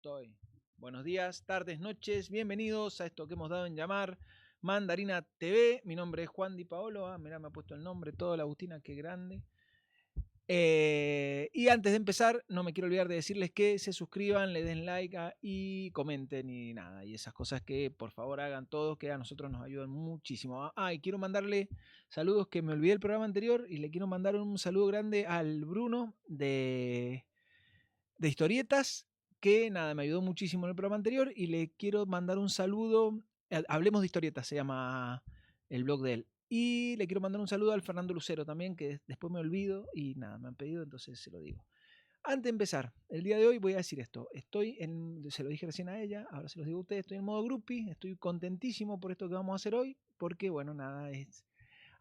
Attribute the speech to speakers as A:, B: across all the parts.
A: Estoy. Buenos días, tardes, noches, bienvenidos a esto que hemos dado en llamar Mandarina TV. Mi nombre es Juan Di Paolo. Mirá, me ha puesto el nombre, todo la Agustina, qué grande. Y antes de empezar, no me quiero olvidar de decirles que se suscriban, le den like y comenten y nada. Y esas cosas que por favor hagan todos, que a nosotros nos ayudan muchísimo. Y quiero mandarle saludos, que me olvidé el programa anterior, y le quiero mandar un saludo grande al Bruno de Historietas, que nada, me ayudó muchísimo en el programa anterior, y le quiero mandar un saludo. Hablemos de Historietas, se llama el blog de él. Y le quiero mandar un saludo al Fernando Lucero también, que después me olvido y nada, me han pedido, entonces se lo digo. Antes de empezar, el día de hoy voy a decir esto. Se lo dije recién a ella, ahora se los digo a ustedes, estoy en modo groupie, estoy contentísimo por esto que vamos a hacer hoy, porque bueno, nada, es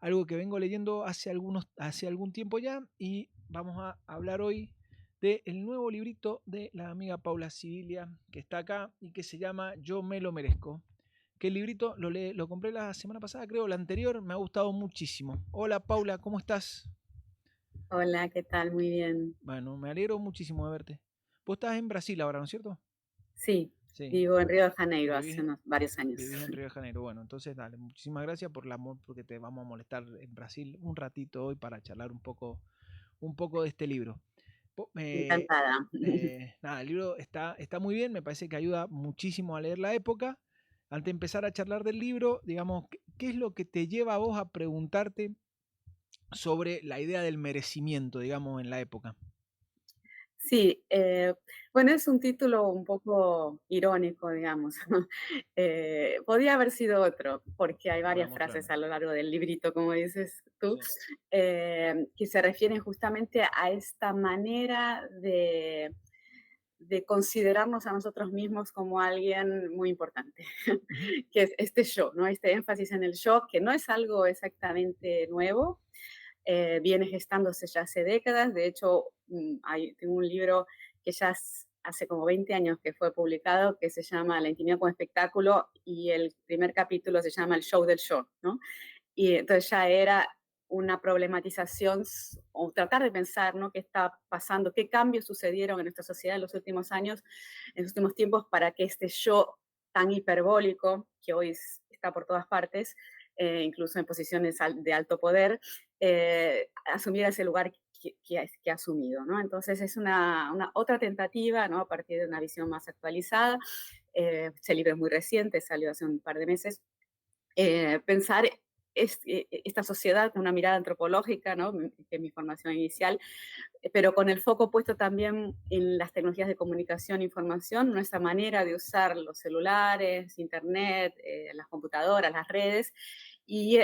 A: algo que vengo leyendo hace algún tiempo ya, y vamos a hablar hoy del nuevo librito de la amiga Paula Sibilia, que está acá y que se llama Yo me lo merezco. Que el librito lo compré la semana pasada, creo, la anterior, me ha gustado muchísimo. Hola Paula, ¿cómo estás?
B: Hola, ¿qué tal? Muy bien.
A: Bueno, me alegro muchísimo de verte. Vos estás en Brasil ahora, ¿no es cierto?
B: Sí,
A: Sí.
B: vivo en Río de Janeiro hace
A: Vivís,
B: varios años.
A: vivís en Río de Janeiro. Bueno, entonces dale, muchísimas gracias por el amor, porque te vamos a molestar en Brasil un ratito hoy para charlar un poco de este libro.
B: Encantada.
A: Nada, el libro está muy bien, me parece que ayuda muchísimo a leer la época. Antes de empezar a charlar del libro, digamos, ¿qué es lo que te lleva a vos a preguntarte sobre la idea del merecimiento, digamos, en la época?
B: Sí, bueno, es un título un poco irónico, digamos. Podía haber sido otro, porque hay
A: Voy a
B: varias frases
A: mostrarme.
B: a lo largo del librito, como dices tú,
A: Sí.
B: que se refieren justamente a esta manera de considerarnos a nosotros mismos como alguien muy importante,
A: Ujú.
B: que es este yo, ¿no? Este énfasis en el yo, que no es algo exactamente nuevo, viene gestándose ya hace décadas. De hecho, tengo un libro que ya hace como 20 años que fue publicado, que se llama La intimidad como espectáculo, y el primer capítulo se llama El show del show, ¿no? Y entonces ya era una problematización o tratar de pensar, ¿no? ¿Qué está pasando? ¿Qué cambios sucedieron en nuestra sociedad en los últimos años, en los últimos tiempos, para que este yo tan hiperbólico, que hoy está por todas partes, incluso en posiciones de alto poder, asumiera ese lugar que ha asumido, ¿no? Entonces es una otra tentativa, ¿no? A partir de una visión más actualizada. Este libro es muy reciente, salió hace un par de meses. Pensar esta sociedad con una mirada antropológica, ¿no? Que es mi formación inicial, pero con el foco puesto también en las tecnologías de comunicación e información, nuestra manera de usar los celulares, internet, las computadoras, las redes, y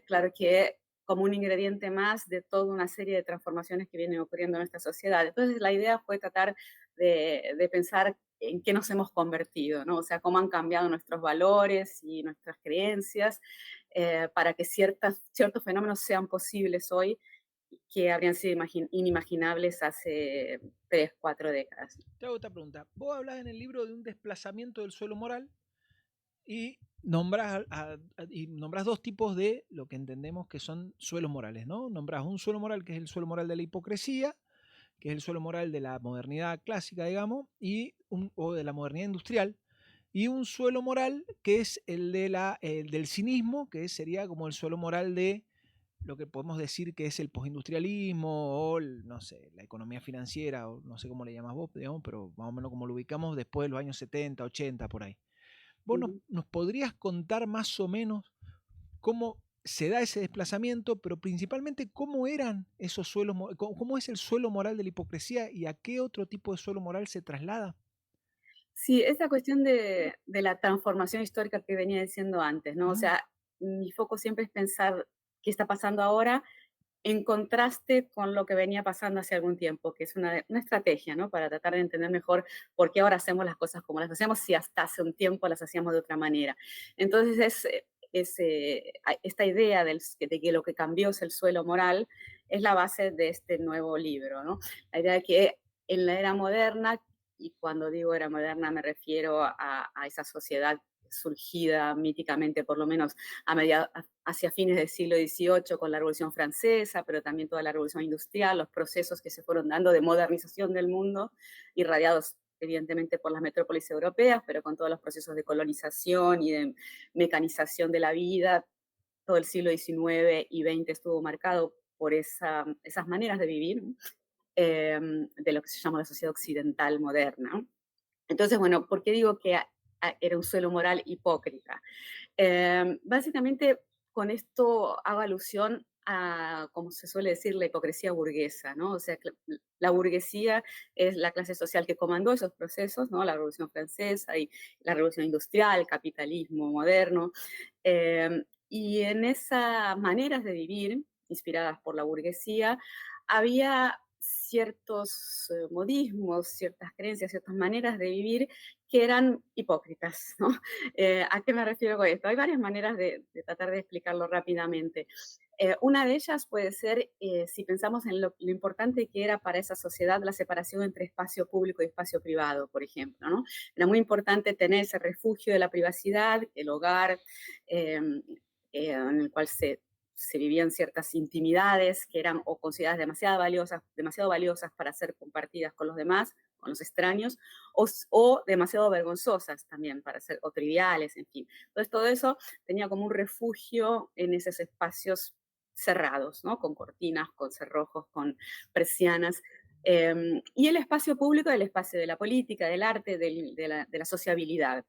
B: claro que como un ingrediente más de toda una serie de transformaciones que vienen ocurriendo en nuestra sociedad. Entonces la idea fue tratar de pensar en qué nos hemos convertido, ¿no? O sea, cómo han cambiado nuestros valores y nuestras creencias, para que ciertos fenómenos sean posibles hoy que habrían sido inimaginables hace 3, 4 décadas.
A: Te hago esta pregunta. Vos hablas en el libro de un desplazamiento del suelo moral y nombras dos tipos de lo que entendemos que son suelos morales, ¿no? Nombras un suelo moral que es el suelo moral de la hipocresía, que es el suelo moral de la modernidad clásica, digamos, o de la modernidad industrial, y un suelo moral que es el del cinismo, que sería como el suelo moral de lo que podemos decir que es el postindustrialismo o, no sé, la economía financiera, o no sé cómo le llamas vos, digamos, pero más o menos como lo ubicamos después de los años 70, 80, por ahí. ¿Vos nos,
B: Ujú.
A: nos podrías contar más o menos cómo se da ese desplazamiento, pero principalmente cómo eran esos suelos, cómo es el suelo moral de la hipocresía y a qué otro tipo de suelo moral se traslada?
B: Sí, esa cuestión de la transformación histórica que venía diciendo antes, ¿no? O
A: Ujú.
B: sea, mi foco siempre es pensar qué está pasando ahora en contraste con lo que venía pasando hace algún tiempo, que es una estrategia, ¿no? Para tratar de entender mejor por qué ahora hacemos las cosas como las hacemos, si hasta hace un tiempo las hacíamos de otra manera. Entonces, esta idea de que lo que cambió es el suelo moral es la base de este nuevo libro, ¿no? La idea de que en la era moderna, y cuando digo era moderna me refiero a esa sociedad surgida míticamente, por lo menos hacia fines del siglo XVIII con la Revolución Francesa, pero también toda la Revolución Industrial, los procesos que se fueron dando de modernización del mundo, irradiados evidentemente por las metrópolis europeas, pero con todos los procesos de colonización y de mecanización de la vida, todo el siglo XIX y XX estuvo marcado por esas maneras de vivir, de lo que se llama la sociedad occidental moderna. Entonces, bueno, ¿por qué digo que era un suelo moral hipócrita? Básicamente, con esto hago alusión a, como se suele decir, la hipocresía burguesa, ¿no? O sea, que la burguesía es la clase social que comandó esos procesos, ¿no? La Revolución Francesa y la Revolución Industrial, el capitalismo moderno. Y en esas maneras de vivir, inspiradas por la burguesía, había ciertos modismos, ciertas creencias, ciertas maneras de vivir que eran hipócritas, ¿no? ¿A qué me refiero con esto? Hay varias maneras de tratar de explicarlo rápidamente. Una de ellas puede ser, si pensamos en lo importante que era para esa sociedad la separación entre espacio público y espacio privado, por ejemplo, ¿no? Era muy importante tener ese refugio de la privacidad, el hogar, eh, en el cual se vivían ciertas intimidades que eran o consideradas demasiado valiosas para ser compartidas con los demás, con los extraños, o demasiado vergonzosas también para ser, o triviales, en fin. Entonces todo eso tenía como un refugio en esos espacios cerrados, ¿no? Con cortinas, con cerrojos, con persianas. Y el espacio público, el espacio de la política, del arte, de la sociabilidad,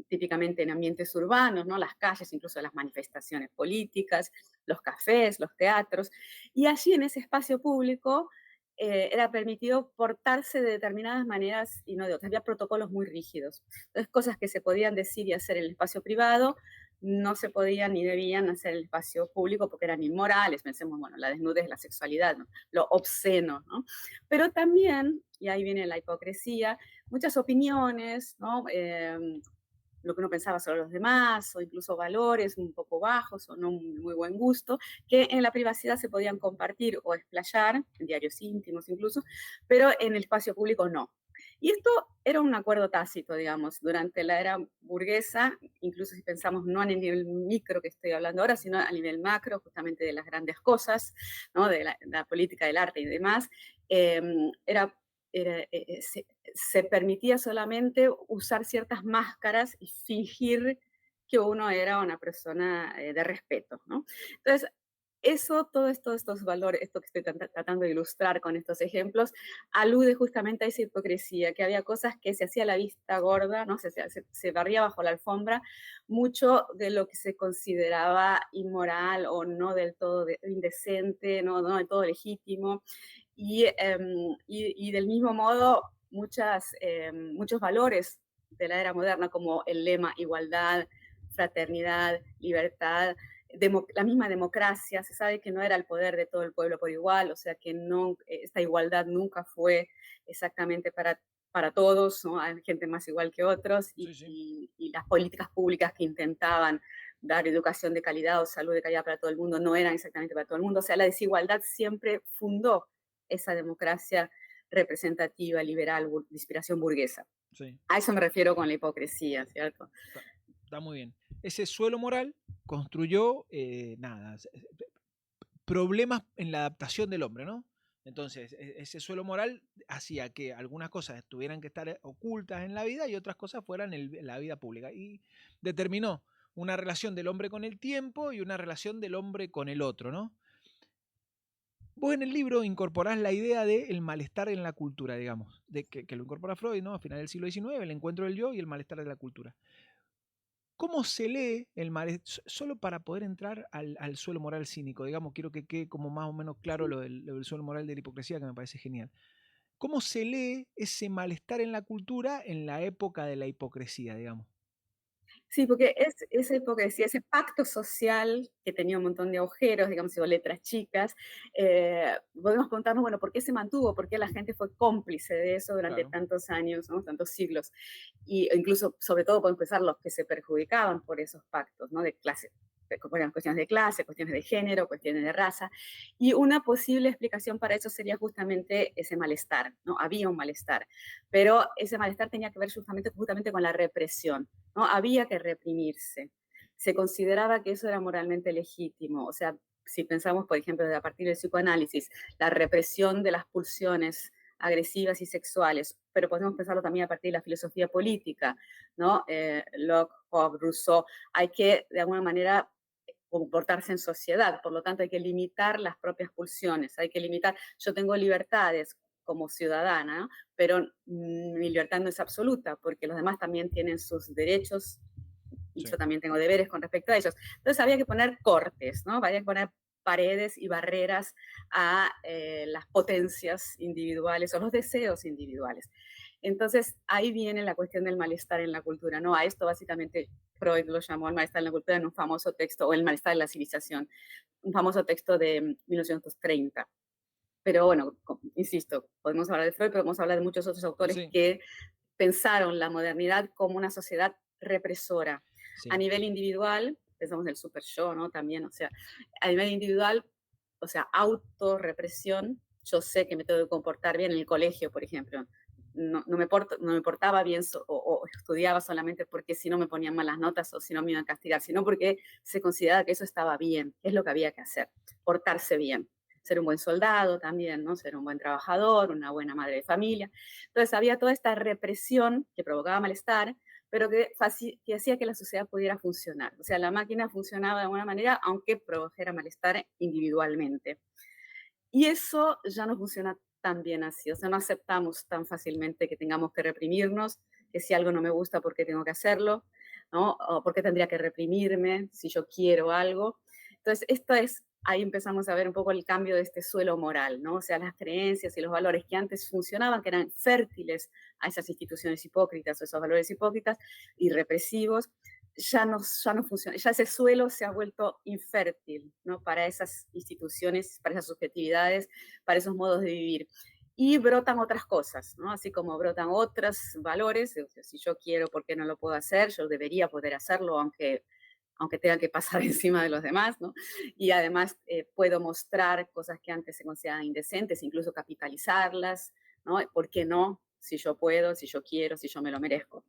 B: típicamente en ambientes urbanos, ¿no? Las calles, incluso las manifestaciones políticas, los cafés, los teatros. Y allí en ese espacio público era permitido portarse de determinadas maneras y no de otras. Había protocolos muy rígidos. Entonces, cosas que se podían decir y hacer en el espacio privado no se podían ni debían hacer en el espacio público porque eran inmorales. Pensemos, bueno, la desnudez, la sexualidad, ¿no? Lo obsceno, ¿no? Pero también, y ahí viene la hipocresía, muchas opiniones, ¿no? Lo que uno pensaba sobre los demás, o incluso valores un poco bajos o no muy buen gusto, que en la privacidad se podían compartir o explayar, en diarios íntimos incluso, pero en el espacio público no. Y esto era un acuerdo tácito, digamos, durante la era burguesa, incluso si pensamos no a nivel micro que estoy hablando ahora, sino a nivel macro, justamente de las grandes cosas, ¿no? De la política del arte y demás, eh, era se permitía solamente usar ciertas máscaras y fingir que uno era una persona de respeto, ¿no? Entonces, eso, todos estos valores, esto que estoy tratando de ilustrar con estos ejemplos, alude justamente a esa hipocresía, que había cosas que se hacía la vista gorda, ¿no? Se barría bajo la alfombra mucho de lo que se consideraba inmoral o no del todo indecente, no del todo legítimo, y del mismo modo muchos valores de la era moderna, como el lema igualdad, fraternidad, libertad, la misma democracia. Se sabe que no era el poder de todo el pueblo por igual, o sea que no, esta igualdad nunca fue exactamente para todos, ¿no? Hay gente más igual que otros,
A: Sí, sí.
B: y las políticas públicas que intentaban dar educación de calidad o salud de calidad para todo el mundo no eran exactamente para todo el mundo. O sea, la desigualdad siempre fundó esa democracia representativa, liberal, de inspiración burguesa.
A: Sí.
B: A eso me refiero con la hipocresía, ¿cierto?
A: Está muy bien. Ese suelo moral construyó, problemas en la adaptación del hombre, ¿no? Entonces, ese suelo moral hacía que algunas cosas tuvieran que estar ocultas en la vida y otras cosas fueran en la vida pública. Y determinó una relación del hombre con el tiempo y una relación del hombre con el otro, ¿no? Vos en el libro incorporás la idea del malestar en la cultura, digamos, de que lo incorpora Freud, ¿no? A final del siglo XIX, el encuentro del yo y el malestar de la cultura. ¿Cómo se lee el malestar? Solo para poder entrar al suelo moral cínico, digamos, quiero que quede como más o menos claro lo del suelo moral de la hipocresía, que me parece genial. ¿Cómo se lee ese malestar en la cultura en la época de la hipocresía, digamos?
B: Sí, porque esa hipocresía, ese pacto social que tenía un montón de agujeros, digamos, o letras chicas, podemos preguntarnos, bueno, ¿por qué se mantuvo? ¿Por qué la gente fue cómplice de eso durante
A: Claro.
B: tantos años, ¿no? Tantos siglos? Y incluso, sobre todo, por empezar, los que se perjudicaban por esos pactos, ¿no? De clase, eran cuestiones de clase, cuestiones de género, cuestiones de raza. Y una posible explicación para eso sería justamente ese malestar, ¿no? Había un malestar, pero ese malestar tenía que ver justamente con la represión, ¿no? Había que reprimirse. Se consideraba que eso era moralmente legítimo. O sea, si pensamos, por ejemplo, a partir del psicoanálisis, la represión de las pulsiones agresivas y sexuales, pero podemos pensarlo también a partir de la filosofía política, ¿no? Locke, Hobbes, Rousseau, hay que de alguna manera comportarse en sociedad, por lo tanto hay que limitar las propias pulsiones, hay que limitar, yo tengo libertades como ciudadana, ¿no? Pero mi libertad no es absoluta, porque los demás también tienen sus derechos y
A: Sí,
B: yo también tengo deberes con respecto a ellos. Entonces había que poner cortes, ¿no? Había que poner paredes y barreras a las potencias individuales o los deseos individuales. Entonces ahí viene la cuestión del malestar en la cultura, ¿no? A esto básicamente Freud lo llamó el malestar en la cultura en un famoso texto, o el malestar en la civilización, un famoso texto de 1930. Pero bueno, insisto, podemos hablar de Freud, pero podemos hablar de muchos otros autores
A: sí,
B: que pensaron la modernidad como una sociedad represora. A
A: sí,
B: nivel individual, pensamos en el super yo, ¿no? También, o sea, a nivel individual, o sea, autorrepresión, yo sé que me tengo que comportar bien en el colegio, por ejemplo. No me portaba bien o estudiaba solamente porque si no me ponían malas notas o si no me iban a castigar, sino porque se consideraba que eso estaba bien, que es lo que había que hacer, portarse bien, ser un buen soldado también, ¿no? Ser un buen trabajador, una buena madre de familia. Entonces había toda esta represión que provocaba malestar, pero que hacía que la sociedad pudiera funcionar. O sea, la máquina funcionaba de alguna manera, aunque produjera malestar individualmente. Y eso ya no funciona tan bien así. O sea, no aceptamos tan fácilmente que tengamos que reprimirnos, que si algo no me gusta, ¿por qué tengo que hacerlo? ¿No? O por qué tendría que reprimirme si yo quiero algo. Entonces, ahí empezamos a ver un poco el cambio de este suelo moral, ¿no? O sea, las creencias y los valores que antes funcionaban, que eran fértiles a esas instituciones hipócritas o esos valores hipócritas y represivos, ya no funciona, ya ese suelo se ha vuelto infértil, ¿no? Para esas instituciones, para esas subjetividades, para esos modos de vivir. Y brotan otras cosas, ¿no? Así como brotan otros valores, o sea, si yo quiero, ¿por qué no lo puedo hacer? Yo debería poder hacerlo, aunque tenga que pasar encima de los demás, ¿no? Y además puedo mostrar cosas que antes se consideraban indecentes, incluso capitalizarlas, ¿no? ¿Por qué no? Si yo puedo, si yo quiero, si yo me lo merezco.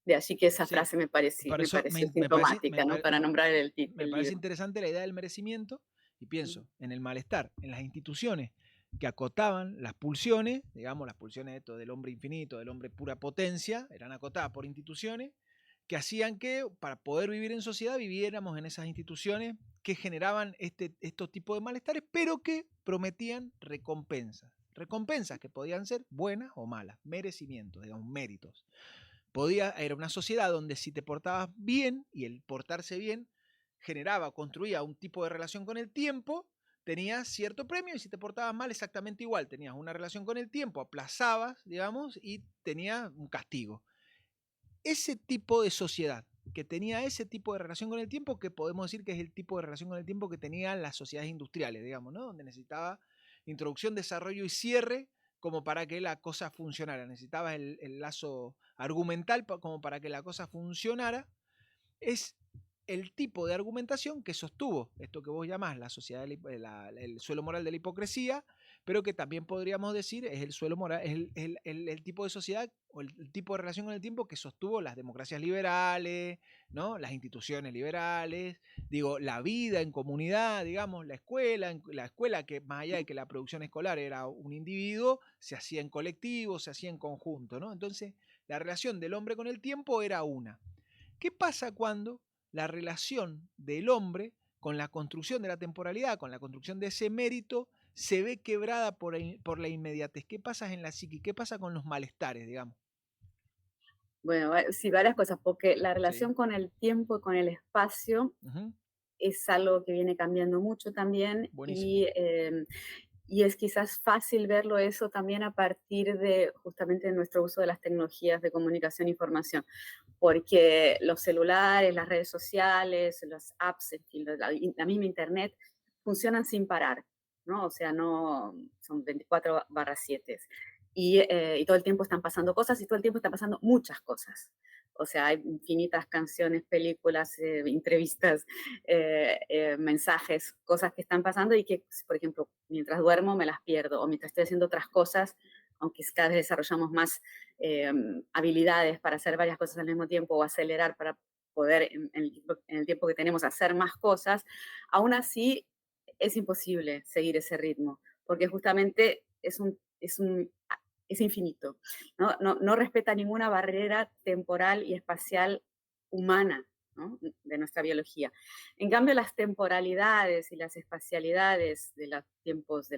B: De allí que esa
A: sí.
B: frase
A: Por
B: me
A: eso
B: pareció sintomática, ¿no? Para nombrar
A: me
B: el
A: parece
B: libro.
A: interesante la idea del merecimiento y pienso en el malestar, en las instituciones que acotaban las pulsiones, digamos, las pulsiones esto del hombre infinito, del hombre pura potencia, eran acotadas por instituciones que hacían que para poder vivir en sociedad viviéramos en esas instituciones que generaban estos tipos de malestares, pero que prometían recompensas. Recompensas que podían ser buenas o malas, merecimientos, digamos, méritos. Era una sociedad donde si te portabas bien, y el portarse bien generaba, construía un tipo de relación con el tiempo, tenías cierto premio, y si te portabas mal, exactamente igual, tenías una relación con el tiempo, aplazabas, digamos, y tenías un castigo. Ese tipo de sociedad que tenía ese tipo de relación con el tiempo, que podemos decir que es el tipo de relación con el tiempo que tenían las sociedades industriales, digamos, ¿no? Donde necesitaba introducción, desarrollo y cierre como para que la cosa funcionara. Necesitaba el lazo argumental como para que la cosa funcionara. Es el tipo de argumentación que sostuvo esto que vos llamás la sociedad, el suelo moral de la hipocresía, pero que también podríamos decir es el suelo moral, es el tipo de sociedad o el tipo de relación con el tiempo que sostuvo las democracias liberales, ¿no? Las instituciones liberales, digo, la vida en comunidad, digamos, la escuela que más allá de que la producción escolar era un individuo, se hacía en colectivo, se hacía en conjunto, ¿no? Entonces, la relación del hombre con el tiempo era una. ¿Qué pasa cuando la relación del hombre con la construcción de la temporalidad, con la construcción de ese mérito, se ve quebrada por la inmediatez? ¿Qué pasa en la psique? ¿Qué pasa con los malestares, digamos?
B: Bueno, sí, varias cosas, porque la
A: Sí.
B: relación con el tiempo y con el espacio
A: Ujú.
B: es algo que viene cambiando mucho también
A: Buenísimo.
B: y es quizás fácil verlo eso también a partir de justamente nuestro uso de las tecnologías de comunicación e información, porque los celulares, las redes sociales, las apps, en fin, la misma internet funcionan sin parar, ¿no? O sea, no son 24/7 y todo el tiempo están pasando cosas y todo el tiempo están pasando muchas cosas. O sea, hay infinitas canciones, películas, entrevistas, mensajes, cosas que están pasando y que, por ejemplo, mientras duermo me las pierdo o mientras estoy haciendo otras cosas, aunque cada vez desarrollamos más habilidades para hacer varias cosas al mismo tiempo o acelerar para poder en el tiempo que tenemos hacer más cosas, aún así es imposible seguir ese ritmo, porque justamente es un es infinito, ¿no? No respeta ninguna barrera temporal y espacial humana, ¿no? De nuestra biología. En cambio, las temporalidades y las espacialidades de los tiempos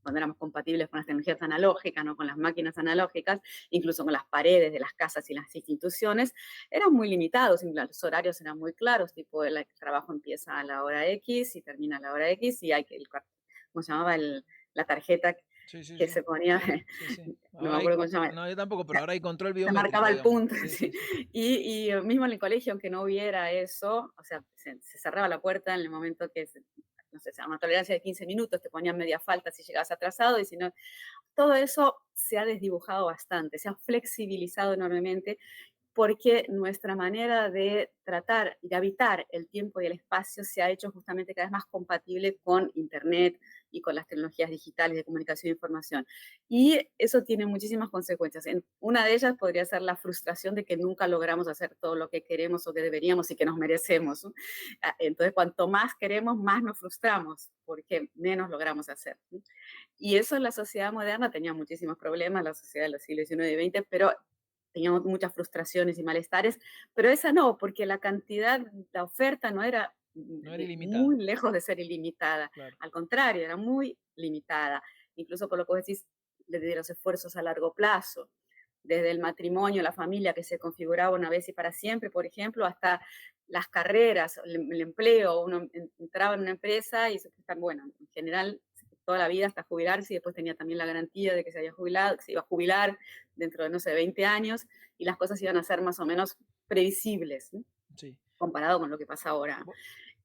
B: cuando éramos compatibles con las tecnologías analógicas, ¿no? Con las máquinas analógicas, incluso con las paredes de las casas y las instituciones, eran muy limitados, los horarios eran muy claros, tipo el trabajo empieza a la hora X y termina a la hora X y hay que, ¿cómo se llamaba? La tarjeta
A: Sí, sí,
B: que
A: sí.
B: se ponía,
A: Sí, sí.
B: no me
A: Ahora
B: acuerdo cómo se llama,
A: no, yo tampoco, pero ahora hay control
B: se marcaba
A: biométrico,
B: el
A: digamos.
B: punto,
A: Sí, sí,
B: sí.
A: sí.
B: Y mismo en el colegio, aunque no hubiera eso, o sea, se cerraba la puerta en el momento que, no sé, una tolerancia de 15 minutos, te ponían media falta si llegabas atrasado, y si no, todo eso se ha desdibujado bastante, se ha flexibilizado enormemente porque nuestra manera de tratar y de habitar el tiempo y el espacio se ha hecho justamente cada vez más compatible con Internet y con las tecnologías digitales de comunicación e información. Y eso tiene muchísimas consecuencias. Una de ellas podría ser la frustración de que nunca logramos hacer todo lo que queremos o que deberíamos y que nos merecemos, ¿no? Entonces, cuanto más queremos, más nos frustramos porque menos logramos hacer, ¿no? Y eso en la sociedad moderna tenía muchísimos problemas, la sociedad de los siglos XIX y XX, pero teníamos muchas frustraciones y malestares, pero esa no, porque la oferta no era
A: No era
B: muy
A: ilimitada,
B: lejos de ser ilimitada,
A: claro.
B: al contrario, era muy limitada, incluso por lo que vos decís, de los esfuerzos a largo plazo, desde el matrimonio, la familia que se configuraba una vez y para siempre, por ejemplo, hasta las carreras, el empleo, uno entraba en una empresa y bueno, en general toda la vida hasta jubilarse y después tenía también la garantía de que se había jubilado, que se iba a jubilar dentro de, no sé, 20 años y las cosas iban a ser más o menos previsibles, ¿no?
A: Sí.
B: Comparado con lo que pasa ahora.
A: Vo-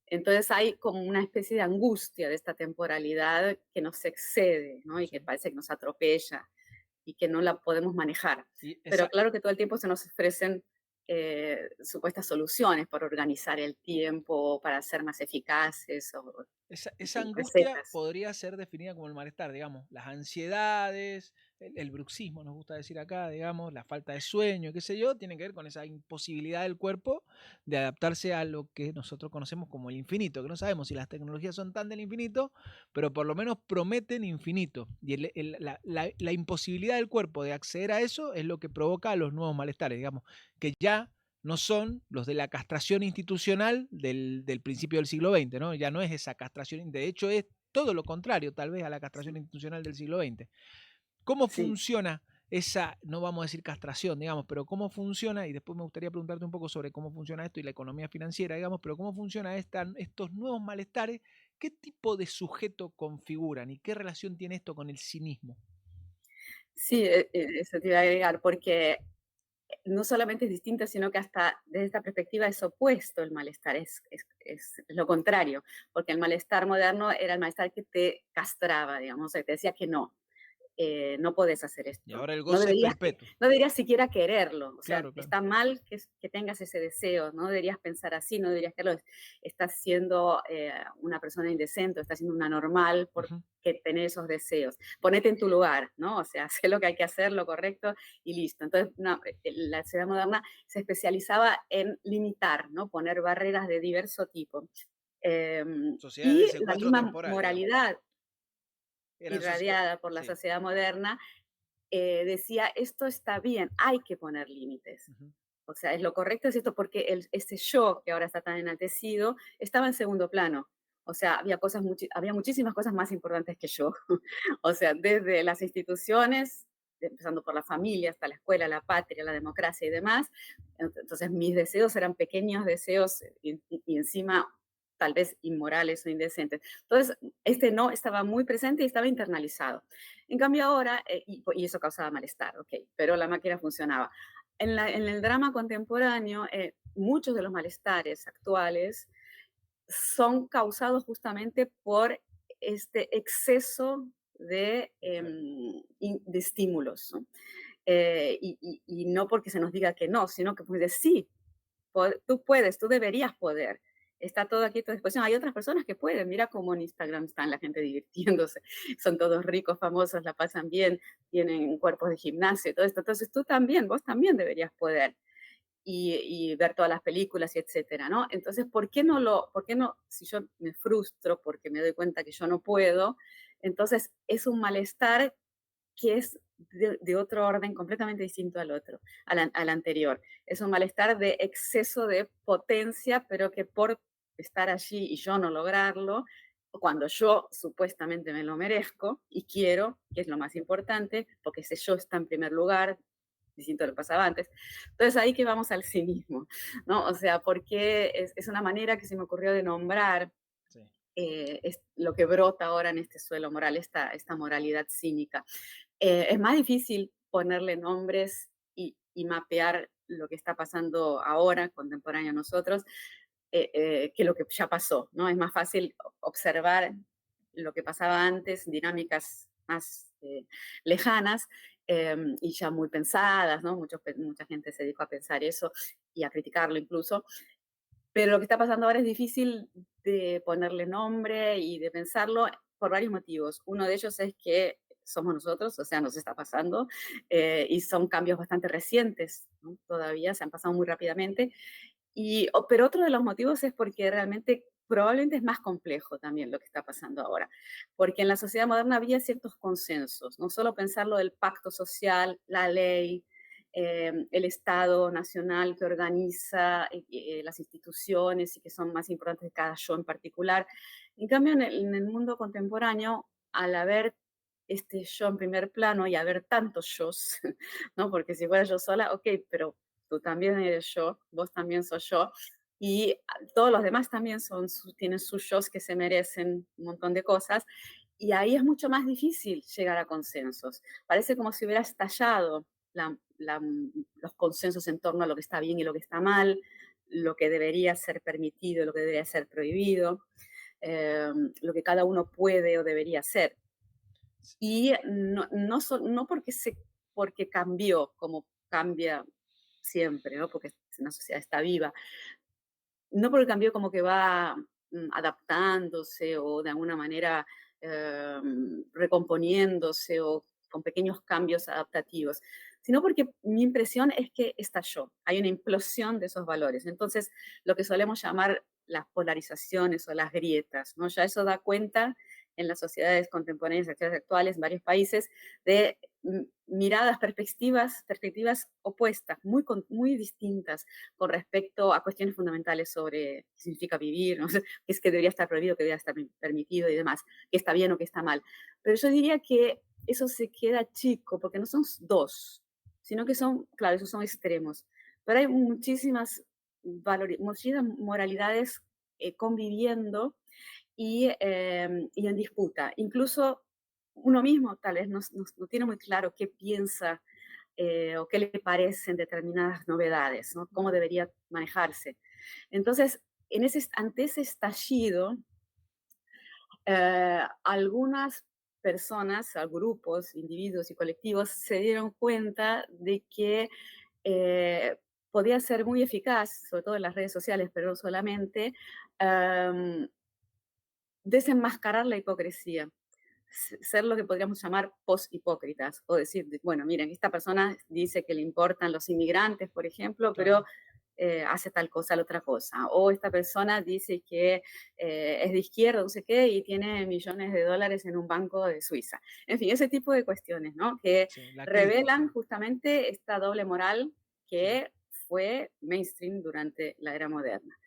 B: Entonces hay como una especie de angustia de esta temporalidad que nos excede, ¿no? Y que
A: sí.
B: parece que nos atropella y que no la podemos manejar.
A: Y
B: Pero
A: esa,
B: claro que todo el tiempo se nos ofrecen supuestas soluciones para organizar el tiempo, para ser más eficaces o, en
A: esa
B: fin,
A: angustia
B: recetas.
A: podría ser definida como el malestar, digamos, las ansiedades, el bruxismo, nos gusta decir acá, digamos, la falta de sueño, qué sé yo, tiene que ver con esa imposibilidad del cuerpo de adaptarse a lo que nosotros conocemos como el infinito, que no sabemos si las tecnologías son tan del infinito, pero por lo menos prometen infinito. Y la imposibilidad del cuerpo de acceder a eso es lo que provoca los nuevos malestares, digamos, que ya no son los de la castración institucional del principio del siglo XX, ¿no? Ya no es esa castración, de hecho es todo lo contrario tal vez a la castración
B: Sí,
A: institucional del siglo XX. ¿Cómo
B: sí.
A: funciona esa, no vamos a decir castración, digamos, pero cómo funciona, y después me gustaría preguntarte un poco sobre cómo funciona esto y la economía financiera, digamos, pero cómo funciona estos nuevos malestares, qué tipo de sujeto configuran y qué relación tiene esto con el cinismo?
B: Sí, eso te iba a agregar, porque no solamente es distinta, sino que hasta desde esta perspectiva es opuesto el malestar, es lo contrario, porque el malestar moderno era el malestar que te castraba, digamos, o sea, te decía que no podés hacer
A: Y
B: esto,
A: ahora el goce es perpetuo.
B: no deberías siquiera quererlo, o sea,
A: Claro, claro.
B: está mal que tengas ese deseo, no deberías pensar así, no deberías quererlo, estás siendo una persona indecente, estás siendo una normal porque
A: Ujú.
B: tener esos deseos. Ponete en tu lugar, ¿no? O sea, haz lo que hay que hacer, lo correcto y listo. Entonces, no, la sociedad moderna se especializaba en limitar, ¿no? Poner barreras de diverso tipo.
A: Sociedades de
B: Y la
A: secuestro
B: misma
A: temporal, digamos.
B: moralidad
A: Eran
B: irradiada por la
A: sí.
B: sociedad moderna decía, esto está bien, hay que poner límites.
A: Ujú.
B: O sea, es lo correcto es esto porque ese yo que ahora está tan enaltecido estaba en segundo plano. O sea, había muchísimas cosas más importantes que yo. O sea, desde las instituciones, empezando por la familia hasta la escuela, la patria, la democracia y demás. Entonces, mis deseos eran pequeños deseos y encima tal vez inmorales o indecentes. Entonces, este no estaba muy presente y estaba internalizado. En cambio ahora, y eso causaba malestar, ok, pero la máquina funcionaba. En el drama contemporáneo, muchos de los malestares actuales son causados justamente por este exceso de estímulos, ¿no? Y no porque se nos diga que no, sino que pues de sí, tú puedes, tú deberías poder. Está todo aquí a tu disposición. Hay otras personas que pueden. Mira cómo en Instagram están la gente divirtiéndose. Son todos ricos, famosos, la pasan bien, tienen cuerpos de gimnasio y todo esto. Entonces tú también, vos también deberías poder. Y ver todas las películas y etcétera, ¿no? Entonces, por qué no, si yo me frustro porque me doy cuenta que yo no puedo, entonces es un malestar que es de otro orden completamente distinto al otro, al anterior. Es un malestar de exceso de potencia, pero que por estar allí y yo no lograrlo, cuando yo supuestamente me lo merezco y quiero, que es lo más importante, porque ese yo está en primer lugar, distinto a lo que pasaba antes. Entonces ahí que vamos al cinismo, ¿no? O sea, porque es una manera que se me ocurrió de nombrar
A: Sí.
B: es lo que brota ahora en este suelo moral, esta moralidad cínica. Es más difícil ponerle nombres y mapear lo que está pasando ahora, contemporáneo a nosotros, que lo que ya pasó, ¿no? Es más fácil observar lo que pasaba antes, dinámicas más lejanas y ya muy pensadas, ¿no? Mucha gente se dedicó a pensar eso y a criticarlo incluso, pero lo que está pasando ahora es difícil de ponerle nombre y de pensarlo por varios motivos. Uno de ellos es que somos nosotros, o sea, nos está pasando, y son cambios bastante recientes, ¿no? Todavía se han pasado muy rápidamente. Pero otro de los motivos es porque realmente probablemente es más complejo también lo que está pasando ahora, porque en la sociedad moderna había ciertos consensos, no solo pensar lo del pacto social, la ley, el Estado nacional que organiza las instituciones y que son más importantes que cada yo en particular. En cambio, en el mundo contemporáneo, al haber este yo en primer plano y haber tantos yos, ¿no? Porque si fuera yo sola, ok, pero tú también eres yo, vos también sos yo, y todos los demás también tienen sus yos que se merecen un montón de cosas, y ahí es mucho más difícil llegar a consensos. Parece como si hubiera estallado los consensos en torno a lo que está bien y lo que está mal, lo que debería ser permitido, lo que debería ser prohibido, eh, lo que cada uno puede o debería hacer. Y no porque cambió como cambia siempre, ¿no? Porque una sociedad está viva, no porque cambió como que va adaptándose o de alguna manera recomponiéndose o con pequeños cambios adaptativos, sino porque mi impresión es que estalló, hay una implosión de esos valores. Entonces, lo que solemos llamar las polarizaciones o las grietas, ¿no? Ya eso da cuenta en las sociedades contemporáneas, actuales, en varios países, de miradas, perspectivas opuestas, muy distintas con respecto a cuestiones fundamentales sobre qué significa vivir, ¿no? Qué es que debería estar prohibido, que debería estar permitido y demás, qué está bien o qué está mal. Pero yo diría que eso se queda chico, porque no son dos, sino que son, claro, esos son extremos. Pero hay muchísimas moralidades conviviendo y en disputa. Incluso uno mismo tal vez no tiene muy claro qué piensa o qué le parecen determinadas novedades, ¿no? Cómo debería manejarse. Entonces, ante ese estallido, algunas personas, grupos, individuos y colectivos se dieron cuenta de que eh, podía ser muy eficaz, sobre todo en las redes sociales, pero no solamente, um, desenmascarar la hipocresía, ser lo que podríamos llamar post-hipócritas, o decir, bueno, miren, esta persona dice que le importan los inmigrantes, por ejemplo, pero
A: Claro.
B: hace tal cosa, la otra cosa, o esta persona dice que es de izquierda, no sé qué, y tiene millones de dólares en un banco de Suiza. En fin, ese tipo de cuestiones, ¿no? Que
A: Sí, la
B: revelan
A: crítica.
B: justamente esta doble moral
A: Sí.
B: que fue mainstream durante la era moderna.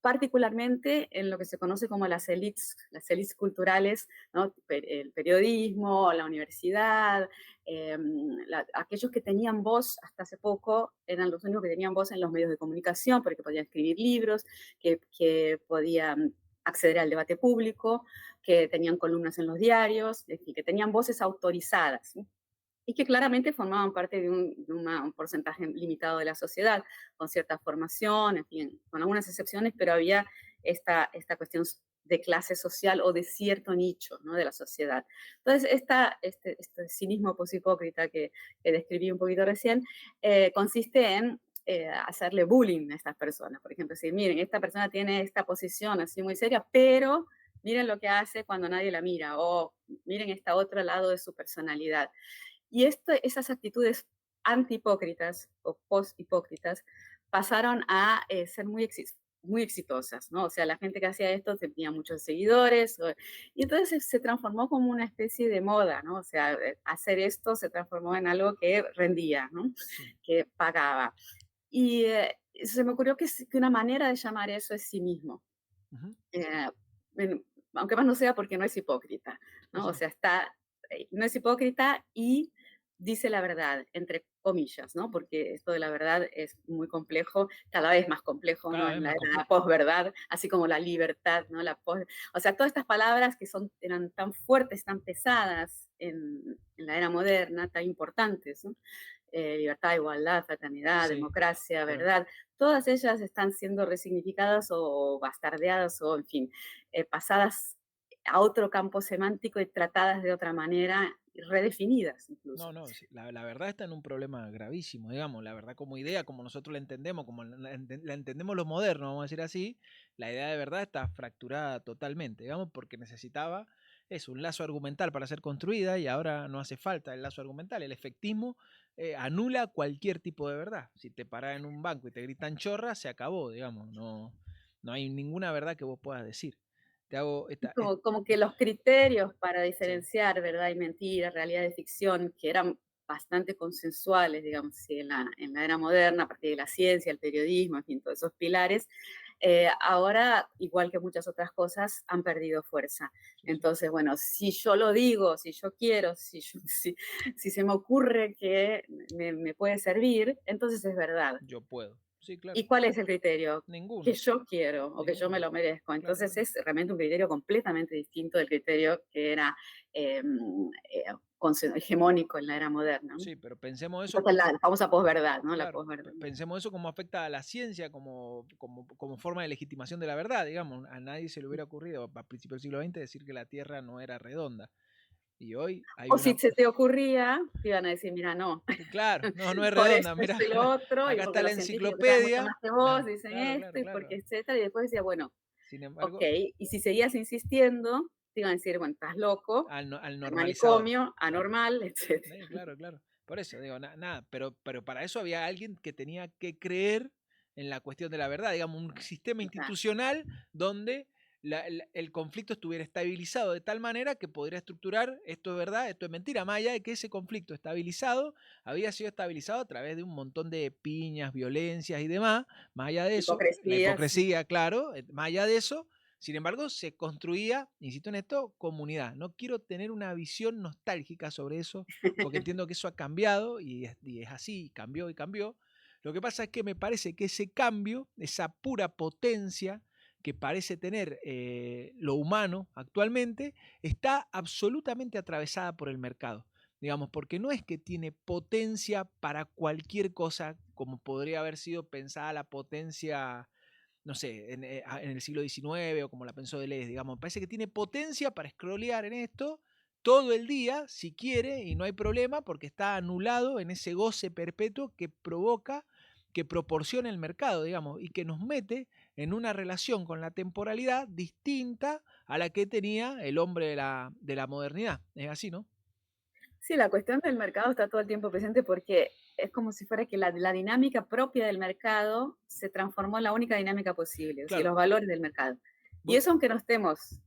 B: Particularmente en lo que se conoce como las élites culturales, ¿no? El periodismo, la universidad, aquellos que tenían voz hasta hace poco eran los únicos que tenían voz en los medios de comunicación, porque podían escribir libros, que podían acceder al debate público, que tenían columnas en los diarios, y que tenían voces autorizadas, ¿sí? Y que claramente formaban parte de un porcentaje limitado de la sociedad, con cierta formación, en fin, con algunas excepciones, pero había esta cuestión de clase social o de cierto nicho, ¿no? De la sociedad. Entonces, este cinismo poshipócrita que describí un poquito recién, consiste en hacerle bullying a estas personas. Por ejemplo, decir, miren, esta persona tiene esta posición así muy seria, pero miren lo que hace cuando nadie la mira, o miren este otro lado de su personalidad. Y esas actitudes antihipócritas o post-hipócritas pasaron a ser muy muy exitosas, ¿no? O sea, la gente que hacía esto tenía muchos seguidores, y entonces se transformó como una especie de moda, ¿no? O sea, hacer esto se transformó en algo que rendía, ¿no?
A: Sí.
B: Que pagaba. Y se me ocurrió que una manera de llamar eso es cinismo.
A: Ujú.
B: Eh, aunque más no sea porque no es hipócrita,
A: Sí,
B: ¿no? O
A: sí.
B: sea, no es hipócrita y dice la verdad, entre comillas, ¿no? Porque esto de la verdad es muy complejo, cada vez más complejo, ¿no?
A: Cada vez
B: En la
A: más
B: era de la
A: complejo.
B: posverdad, así como la libertad, ¿no? O sea, todas estas palabras que eran tan fuertes, tan pesadas en la era moderna, tan importantes, ¿no? Libertad, igualdad, fraternidad,
A: Sí,
B: democracia,
A: claro.
B: verdad, todas ellas están siendo resignificadas o bastardeadas o, en fin, pasadas a otro campo semántico y tratadas de otra manera, y redefinidas
A: No,
B: incluso.
A: no, sí, la verdad está en un problema gravísimo, digamos, la verdad como idea, como nosotros la entendemos, como la entendemos los modernos, vamos a decir así, la idea de verdad está fracturada totalmente, digamos, porque necesitaba un lazo argumental para ser construida y ahora no hace falta el lazo argumental, el efectismo anula cualquier tipo de verdad. Si te paras en un banco y te gritan chorra, se acabó, digamos, no, no hay ninguna verdad que vos puedas decir. Te hago esta,
B: Como que los criterios para
A: sí,
B: diferenciar verdad y mentira, realidad de ficción, que eran bastante consensuales, digamos, sí, en la era moderna, a partir de la ciencia, el periodismo, en fin, todos esos pilares, ahora, igual que muchas otras cosas, han perdido fuerza.
A: sí, sí,
B: Entonces, bueno, si yo lo digo, si yo quiero, si se me ocurre que me puede servir, entonces es verdad.
A: yo puedo, sí, claro.
B: ¿Y cuál es el criterio? Que
A: Ninguno,
B: yo quiero o que yo me
A: ninguno.
B: lo merezco.
A: Claro,
B: Entonces
A: claro.
B: es realmente un criterio completamente distinto del criterio que era em, hegemónico en la era moderna, ¿no?
A: Sí, pero pensemos eso
B: Entonces
A: como,
B: la famosa posverdad, ¿no? La
A: claro,
B: posverdad.
A: pensemos eso como afecta a la ciencia, como forma de legitimación de la verdad, digamos. A nadie se le hubiera ocurrido a principios del siglo XX decir que la Tierra no era redonda. Y hoy hay
B: O si
A: una,
B: se te ocurría, te iban a decir, mira, no,
A: claro, no, no es
B: por
A: redonda,
B: esto,
A: mira,
B: esto y lo otro, y
A: acá está
B: porque
A: la
B: los científicos que saben mucho
A: enciclopedia.
B: más que vos
A: Ah,
B: dicen
A: claro,
B: esto,
A: claro,
B: y porque
A: claro.
B: etcétera, y después decía, bueno,
A: Sin
B: ok,
A: embargo,
B: y si seguías insistiendo, te iban a decir, bueno, estás loco,
A: al
B: al
A: normalizador,
B: manicomio,
A: claro.
B: anormal, etcétera.
A: Sí, claro, claro. Por eso digo, nada, pero para eso había alguien que tenía que creer en la cuestión de la verdad, digamos, un sistema institucional donde el conflicto estuviera estabilizado de tal manera que podría estructurar esto es verdad, esto es mentira, más allá de que ese conflicto estabilizado había sido estabilizado a través de un montón de piñas, violencias y demás, más allá de eso, la
B: Hipocresías.
A: hipocresía, claro, más allá de eso, sin embargo, se construía, insisto en esto, comunidad. No quiero tener una visión nostálgica sobre eso, porque entiendo que eso ha cambiado y es así, cambió y cambió. Lo que pasa es que me parece que ese cambio, esa pura potencia que parece tener lo humano actualmente, está absolutamente atravesada por el mercado. Digamos, porque no es que tiene potencia para cualquier cosa como podría haber sido pensada la potencia no sé, en el siglo XIX o como la pensó Deleuze, digamos. Parece que tiene potencia para scrollear en esto todo el día, si quiere, y no hay problema porque está anulado en ese goce perpetuo que provoca, que proporciona el mercado, digamos, y que nos mete en una relación con la temporalidad distinta a la que tenía el hombre de la modernidad. Es así, ¿no?
B: Sí, la cuestión del mercado está todo el tiempo presente porque es como si fuera que la dinámica propia del mercado se transformó en la única dinámica posible, o sea,
A: Claro,
B: los valores del mercado. Y
A: voy,
B: eso aunque no estemos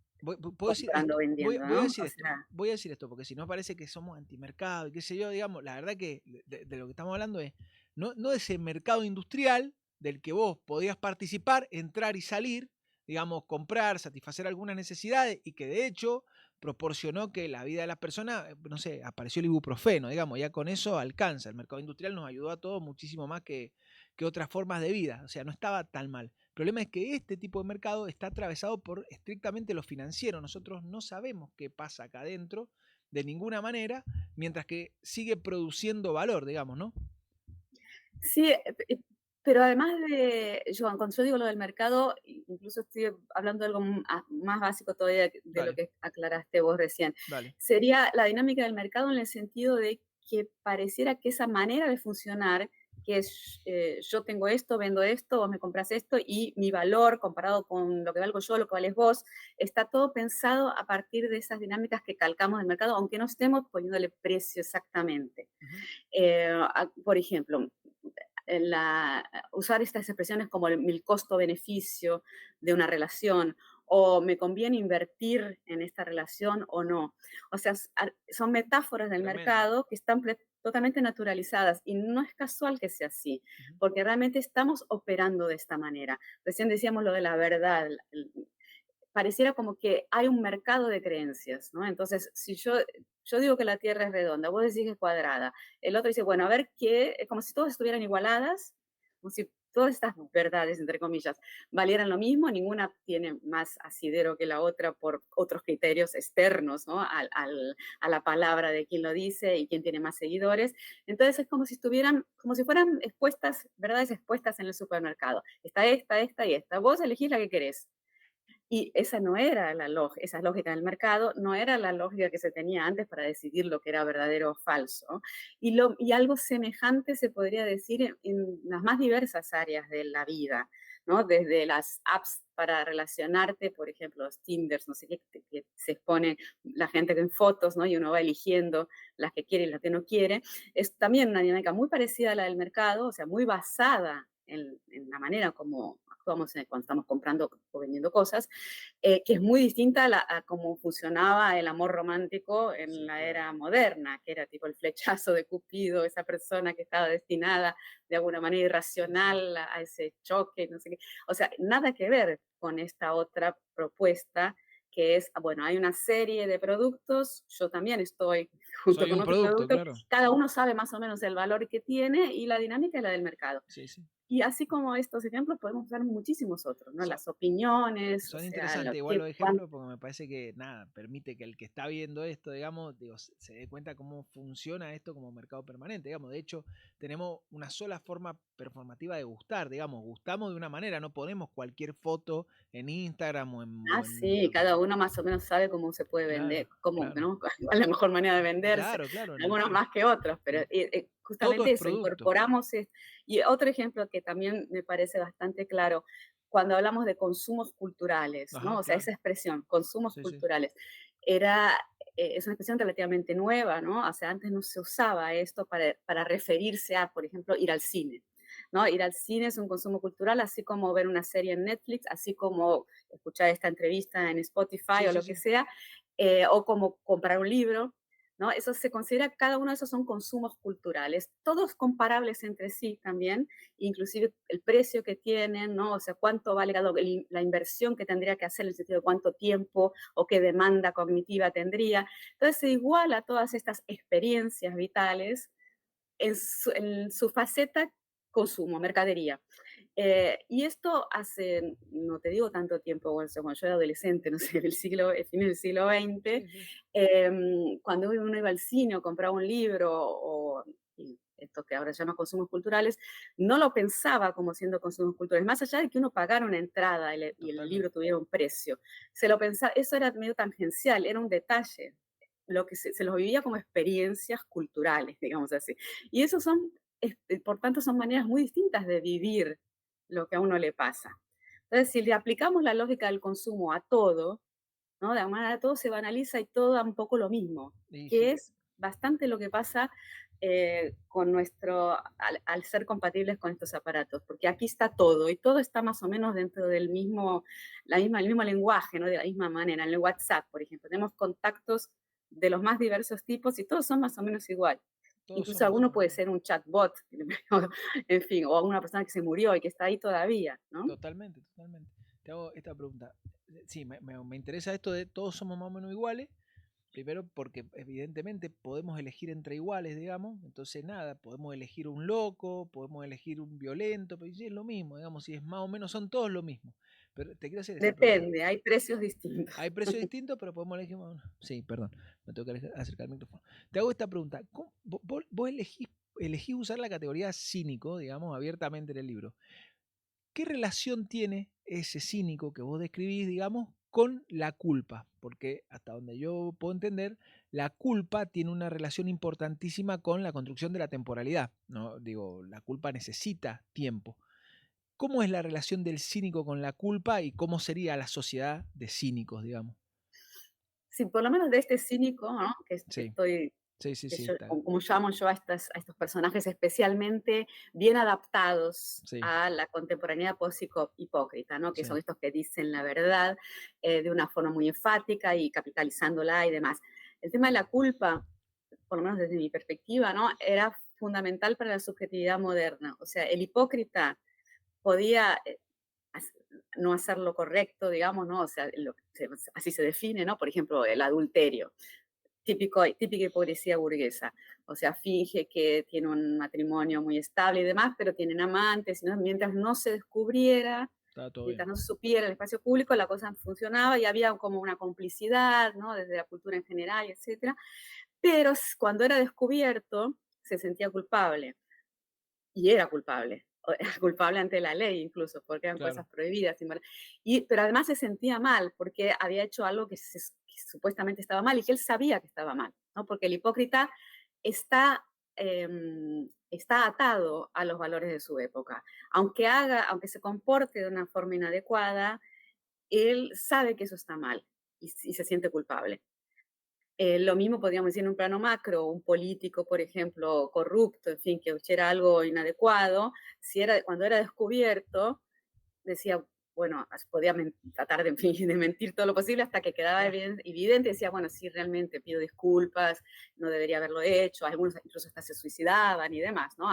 A: puedo decir
B: comprando,
A: esto, voy,
B: vendiendo,
A: voy a
B: ¿no?
A: decir
B: O
A: esto,
B: sea,
A: voy a decir esto, porque si no parece que somos antimercado y qué sé yo, digamos, la verdad que de lo que estamos hablando es no de ese mercado industrial del que vos podías participar, entrar y salir, digamos, comprar, satisfacer algunas necesidades y que de hecho proporcionó que la vida de las personas, no sé, apareció el ibuprofeno, digamos, ya con eso alcanza. El mercado industrial nos ayudó a todos muchísimo más que otras formas de vida, o sea, no estaba tan mal. El problema es que este tipo de mercado está atravesado por estrictamente lo financiero. Nosotros no sabemos qué pasa acá adentro de ninguna manera, mientras que sigue produciendo valor, digamos, ¿no?
B: sí, pero además de, Joan, cuando yo digo lo del mercado, incluso estoy hablando de algo más básico todavía de lo
A: Dale,
B: que aclaraste vos recién.
A: dale.
B: Sería la dinámica del mercado en el sentido de que pareciera que esa manera de funcionar, que es yo tengo esto, vendo esto, vos me compras esto y mi valor comparado con lo que valgo yo, lo que vales vos, está todo pensado a partir de esas dinámicas que calcamos del mercado, aunque no estemos poniéndole precio exactamente.
A: Ujú.
B: Por ejemplo, usar estas expresiones como el costo-beneficio de una relación, o me conviene invertir en esta relación o no. O sea, son metáforas del
A: Tremendo.
B: mercado que están totalmente naturalizadas y no es casual que sea así,
A: Ujú.
B: porque realmente estamos operando de esta manera. Recién decíamos lo de la verdad, pareciera como que hay un mercado de creencias, ¿no? Entonces, si yo digo que la Tierra es redonda, vos decís que es cuadrada, el otro dice, bueno, a ver qué, como si todas estuvieran igualadas, como si todas estas verdades, entre comillas, valieran lo mismo, ninguna tiene más asidero que la otra por otros criterios externos, ¿no? A la palabra de quien lo dice y quien tiene más seguidores. Entonces es como si estuvieran, como si fueran expuestas, verdades expuestas en el supermercado. Está esta y esta. Vos elegís la que querés. Y esa no era esa lógica del mercado, no era la lógica que se tenía antes para decidir lo que era verdadero o falso. Y algo semejante se podría decir en las más diversas áreas de la vida, ¿no? Desde las apps para relacionarte, por ejemplo, los Tinders, no sé qué, que se expone la gente en fotos, ¿no? Y uno va eligiendo las que quiere y las que no quiere. Es también una dinámica muy parecida a la del mercado, o sea, muy basada en la manera como actuamos cuando estamos comprando o vendiendo cosas, que es muy distinta a cómo funcionaba el amor romántico en
A: Sí,
B: la
A: claro.
B: era moderna, que era tipo el flechazo de Cupido, esa persona que estaba destinada de alguna manera
A: Sí, sí.
B: irracional a ese choque, no sé qué. O sea, nada que ver con esta otra propuesta que es, bueno, hay una serie de productos, yo también estoy junto
A: Soy
B: con
A: un
B: otro
A: producto,
B: producto,
A: claro.
B: cada uno sabe más o menos el valor que tiene y la dinámica es la del mercado.
A: Sí, sí.
B: Y así como estos ejemplos, podemos usar muchísimos otros, ¿no?
A: So-
B: Las opiniones, o
A: Son
B: sea, lo
A: interesantes igual
B: que,
A: los ejemplos porque me parece que nada, permite que el que está viendo esto, digamos, digo, se dé cuenta cómo funciona esto como mercado permanente, digamos. De hecho, tenemos una sola forma performativa de gustar, digamos, gustamos de una manera, no ponemos cualquier foto en Instagram
B: sí, cada uno más o menos sabe cómo se puede
A: claro,
B: vender, cómo,
A: claro.
B: ¿no? Cuál es la mejor manera de venderse,
A: Claro, claro, en el
B: algunos
A: fondo.
B: más que otros, pero
A: Mm. Todo
B: justamente
A: es
B: eso,
A: producto.
B: incorporamos. Y otro ejemplo que también me parece bastante claro, cuando hablamos de consumos culturales, ¿no?
A: Ajá,
B: O sea,
A: claro.
B: esa expresión, consumos
A: Sí, sí.
B: culturales, es una expresión relativamente nueva, ¿no? O sea, antes no se usaba esto para referirse a, por ejemplo, ir al cine. ¿No? Ir al cine es un consumo cultural, así como ver una serie en Netflix, así como escuchar esta entrevista en Spotify
A: Sí,
B: o
A: sí,
B: lo que
A: sí.
B: sea, o como comprar un libro, ¿no? Eso se considera, cada uno de esos son consumos culturales, todos comparables entre sí también, inclusive el precio que tienen, ¿no? O sea, cuánto vale la inversión que tendría que hacer en el sentido de cuánto tiempo o qué demanda cognitiva tendría. Entonces se iguala todas estas experiencias vitales en su faceta consumo, mercadería. Y esto hace, no te digo tanto tiempo, bueno, cuando yo era adolescente, no sé, el fin del siglo XX,
A: Sí, sí.
B: cuando uno iba al cine o compraba un libro o y esto que ahora se llama consumos culturales, no lo pensaba como siendo consumos culturales, más allá de que uno pagara una entrada y el libro
A: Totalmente.
B: tuviera un precio. Se lo pensaba, eso era medio tangencial, era un detalle. Lo que se los vivía como experiencias culturales, digamos así. Y eso son, por tanto, son maneras muy distintas de vivir lo que a uno le pasa. Entonces, si le aplicamos la lógica del consumo a todo, ¿no? De alguna manera todo se banaliza y todo da un poco lo mismo,
A: Y
B: que
A: sí,
B: es bastante lo que pasa con al ser compatibles con estos aparatos, porque aquí está todo y todo está más o menos dentro del mismo, el mismo lenguaje, ¿no? De la misma manera. En el WhatsApp, por ejemplo, tenemos contactos de los más diversos tipos y todos son más o menos igual.
A: todos
B: Incluso
A: somos.
B: alguno puede ser un chatbot, en fin, o alguna persona que se murió y que está ahí todavía, ¿no?
A: Totalmente, totalmente. Te hago esta pregunta. Sí, me interesa esto de todos somos más o menos iguales. Primero porque evidentemente podemos elegir entre iguales, digamos. Entonces nada, podemos elegir un loco, podemos elegir un violento, pero sí es lo mismo, digamos, si es más o menos, son todos lo mismo. Pero te quiero hacer esta pregunta.
B: Depende, hay precios distintos.
A: Hay precios distintos, pero podemos elegir más o menos. Sí, perdón, me tengo que acercar al micrófono. Te hago esta pregunta. Vos elegís usar la categoría cínico, digamos, abiertamente en el libro. ¿Qué relación tiene ese cínico que vos describís, digamos, con la culpa? Porque hasta donde yo puedo entender, la culpa tiene una relación importantísima con la construcción de la temporalidad. No, digo, la culpa necesita tiempo. ¿Cómo es la relación del cínico con la culpa y cómo sería la sociedad de cínicos, digamos?
B: Sí, por lo menos de este cínico, ¿no? Que
A: Sí,
B: estoy
A: Sí, sí,
B: Que
A: sí,
B: yo,
A: está.
B: como llamo yo a estos personajes especialmente bien adaptados
A: Sí,
B: a la contemporaneidad post-hipócrita, ¿no? Que
A: sí,
B: son estos que dicen la verdad de una forma muy enfática y capitalizándola y demás. El tema de la culpa, por lo menos desde mi perspectiva, ¿no? Era fundamental para la subjetividad moderna. O sea, el hipócrita podía no hacer lo correcto, digamos, ¿no? O sea, así se define, ¿no? Por ejemplo, el adulterio típica hipocresía burguesa. O sea, finge que tiene un matrimonio muy estable y demás, pero tienen amantes, ¿no? Mientras no se descubriera,
A: está todo
B: mientras
A: bien.
B: no se supiera en el espacio público, la cosa funcionaba y había como una complicidad, ¿no? Desde la cultura en general, etcétera. Pero cuando era descubierto, se sentía culpable y era culpable. Era culpable ante la ley incluso, porque eran
A: Claro,
B: cosas prohibidas. Pero además se sentía mal porque había hecho algo que supuestamente estaba mal y que él sabía que estaba mal, ¿no? Porque el hipócrita está, está atado a los valores de su época. Aunque se comporte de una forma inadecuada, él sabe que eso está mal y se siente culpable. Lo mismo podríamos decir en un plano macro, un político, por ejemplo, corrupto, en fin, que hiciera algo inadecuado, cuando era descubierto, decía, bueno, podía tratar de, en fin, de mentir todo lo posible hasta que quedaba
A: claro,
B: evidente, decía, bueno, sí, realmente pido disculpas, no debería haberlo hecho, algunos incluso hasta se suicidaban y demás, ¿no?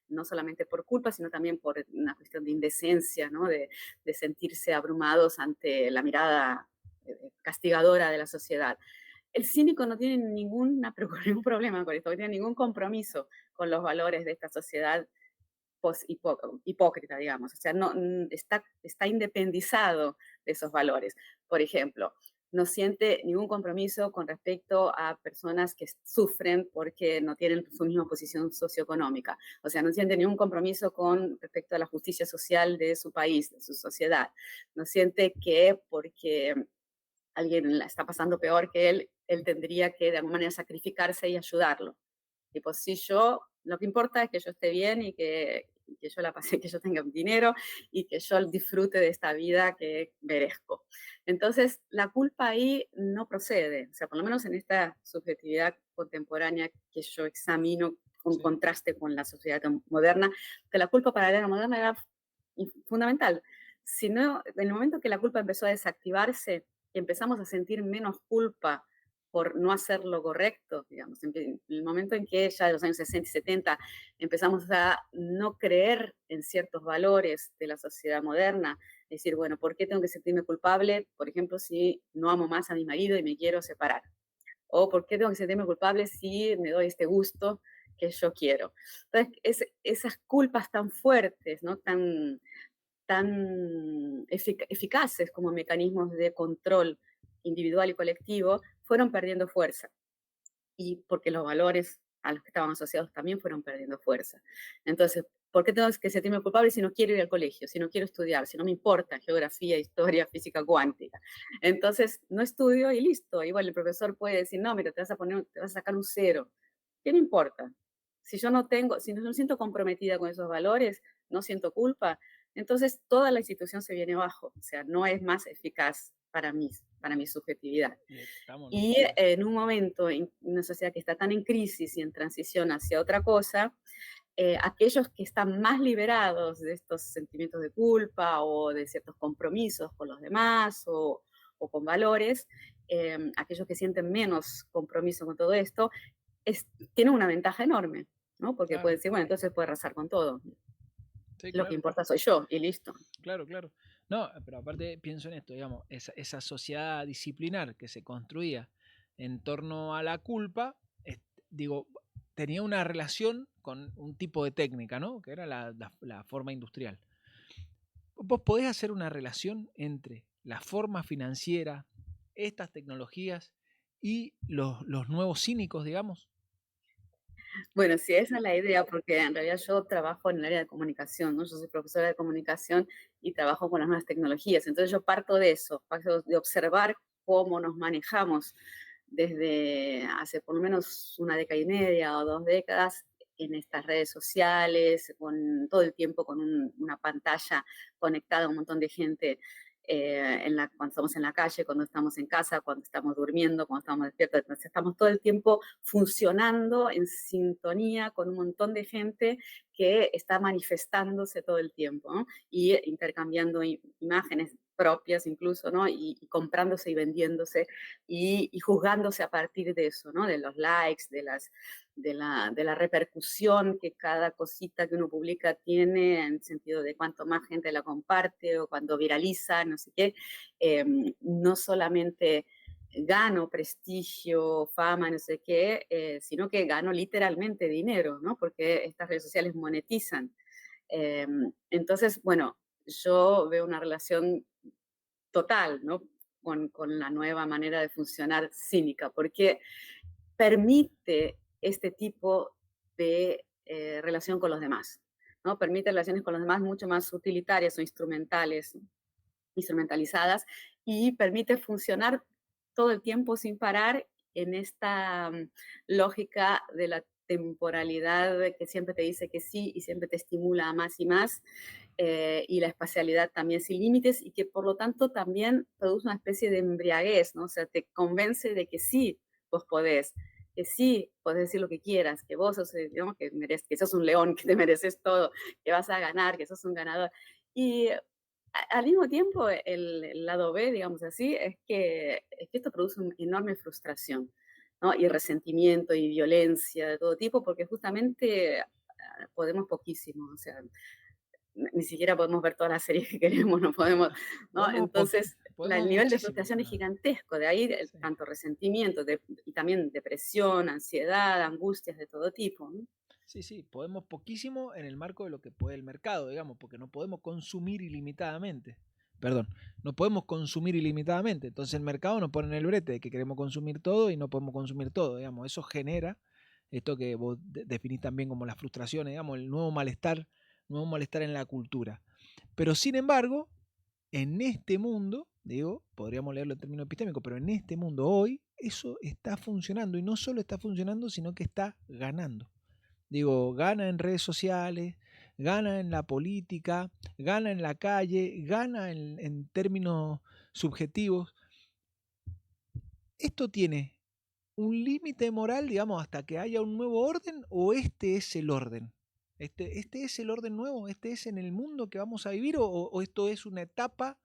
B: No solamente por culpa, sino también por una cuestión de indecencia, ¿no? De sentirse abrumados ante la mirada castigadora de la sociedad. El cínico no tiene ningún problema con esto, no tiene ningún compromiso con los valores de esta sociedad hipócrita, digamos. O sea, está independizado de esos valores. Por ejemplo, no siente ningún compromiso con respecto a personas que sufren porque no tienen su misma posición socioeconómica. O sea, no siente ningún compromiso con respecto a la justicia social de su país, de su sociedad. No siente que porque alguien la está pasando peor que él tendría que de alguna manera sacrificarse y ayudarlo. Tipo, si yo, lo que importa es que yo esté bien y que yo la pase, que yo tenga dinero y que yo disfrute de esta vida que merezco. Entonces, la culpa ahí no procede, o sea, por lo menos en esta subjetividad contemporánea que yo examino con
A: sí,
B: contraste con la sociedad moderna, que la culpa para la era moderna era fundamental. Si no, en el momento que la culpa empezó a desactivarse, empezamos a sentir menos culpa por no hacer lo correcto, digamos, en el momento en que ya en los años 60 y 70 empezamos a no creer en ciertos valores de la sociedad moderna, decir, bueno, ¿por qué tengo que sentirme culpable, por ejemplo, si no amo más a mi marido y me quiero separar? ¿O por qué tengo que sentirme culpable si me doy este gusto que yo quiero? Entonces, esas culpas tan fuertes, ¿no? Tan eficaces como mecanismos de control individual y colectivo, fueron perdiendo fuerza. Y porque los valores a los que estaban asociados también fueron perdiendo fuerza. Entonces, ¿por qué tengo que sentirme culpable si no quiero ir al colegio, si no quiero estudiar, si no me importa geografía, historia, física cuántica? Entonces, no estudio y listo. Igual el profesor puede decir, no, mira, te vas a sacar un cero. ¿Qué me importa? Si no me siento comprometida con esos valores, no siento culpa, entonces toda la institución se viene abajo, o sea, no es más eficaz para mi subjetividad.
A: y estamos
B: Y
A: nosotros.
B: en un momento, en una sociedad que está tan en crisis y en transición hacia otra cosa, aquellos que están más liberados de estos sentimientos de culpa o de ciertos compromisos con los demás o con valores, aquellos que sienten menos compromiso con todo esto, tienen una ventaja enorme, ¿no? Porque pueden
A: Claro,
B: decir, bueno, entonces puede arrasar con todo.
A: sí,
B: Lo que
A: claro,
B: importa soy yo y listo.
A: claro, claro. No, pero aparte pienso en esto, digamos, esa sociedad disciplinar que se construía en torno a la culpa, digo, tenía una relación con un tipo de técnica, ¿no? Que era la forma industrial. Vos podés hacer una relación entre la forma financiera, estas tecnologías y los nuevos cínicos, digamos.
B: Bueno, sí, esa es la idea, porque en realidad yo trabajo en el área de comunicación, ¿no? Yo soy profesora de comunicación y trabajo con las nuevas tecnologías. Entonces yo parto de eso, parto de observar cómo nos manejamos desde hace por lo menos una década y media o 2 décadas en estas redes sociales, con todo el tiempo con una pantalla conectada a un montón de gente cuando estamos en la calle, cuando estamos en casa, cuando estamos durmiendo, cuando estamos despiertos. Entonces estamos todo el tiempo funcionando en sintonía con un montón de gente que está manifestándose todo el tiempo, ¿no? Y intercambiando imágenes propias incluso, ¿no? Y comprándose y vendiéndose y juzgándose a partir de eso, ¿no? De los likes, de la repercusión que cada cosita que uno publica tiene, en el sentido de cuánto más gente la comparte o cuando viraliza, no sé qué. No solamente gano prestigio, fama, no sé qué, sino que gano literalmente dinero, ¿no? Porque estas redes sociales monetizan. Entonces, bueno, yo veo una relación total, ¿no? Con la nueva manera de funcionar cínica, porque permite este tipo de relación con los demás, ¿no? Permite relaciones con los demás mucho más utilitarias o instrumentalizadas, y permite funcionar todo el tiempo sin parar en esta lógica de la temporalidad que siempre te dice que sí y siempre te estimula a más y más, y la espacialidad también sin límites, y que por lo tanto también produce una especie de embriaguez, ¿no? O sea, te convence de que sí, vos podés, que sí, podés decir lo que quieras, que vos sos, digamos, que sos un león, que te mereces todo, que vas a ganar, que sos un ganador. Y al mismo tiempo, el lado B, digamos así, es que esto produce una enorme frustración, ¿no? Y resentimiento y violencia de todo tipo, porque justamente podemos poquísimo, o sea, ni siquiera podemos ver todas las series que queremos, no podemos, ¿no? Entonces,
A: Podemos
B: el nivel de
A: muchísimo,
B: frustración es
A: pero
B: gigantesco, de ahí
A: sí.
B: tanto resentimiento y también depresión, ansiedad, angustias de todo tipo, ¿no?
A: Sí, sí, podemos poquísimo en el marco de lo que puede el mercado, digamos, porque no podemos consumir ilimitadamente. Perdón, no podemos consumir ilimitadamente. Entonces el mercado nos pone en el brete de que queremos consumir todo y no podemos consumir todo, digamos. Eso genera esto que vos definís también como las frustraciones, digamos, el nuevo malestar en la cultura. Pero sin embargo, en este mundo, digo, podríamos leerlo en términos epistémicos, pero en este mundo hoy eso está funcionando, y no solo está funcionando, sino que está ganando. Digo, gana en redes sociales, gana en la política, gana en la calle, gana en términos subjetivos. ¿Esto tiene un límite moral, digamos, hasta que haya un nuevo orden, o este es el orden? ¿Este es el orden nuevo? ¿Este es en el mundo que vamos a vivir, o esto es una etapa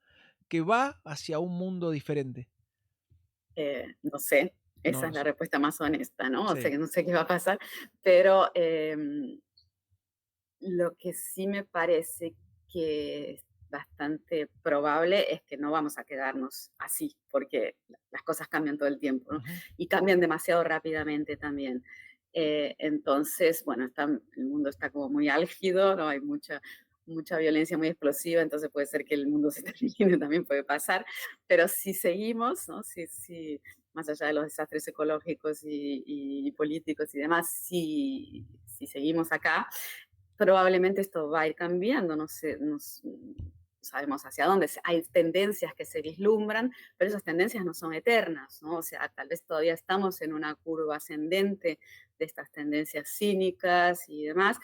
A: que va hacia un mundo diferente?
B: No sé,
A: No
B: esa es
A: lo
B: la
A: sé.
B: respuesta más honesta, ¿no? O sea,
A: Sí.
B: que no sé qué va a pasar, pero lo que sí me parece que es bastante probable es que no vamos a quedarnos así, porque las cosas cambian todo el tiempo, ¿no?
A: Ujú.
B: Y cambian demasiado rápidamente también. Entonces, bueno, el mundo está como muy álgido, ¿no? Hay mucha violencia muy explosiva, entonces puede ser que el mundo se termine, también puede pasar, pero si seguimos, ¿no? Si más allá de los desastres ecológicos y políticos y demás, si seguimos acá, probablemente esto va a ir cambiando, no sé, no sabemos hacia dónde. Hay tendencias que se vislumbran, pero esas tendencias no son eternas, ¿no? O sea, tal vez todavía estamos en una curva ascendente de estas tendencias cínicas y demás,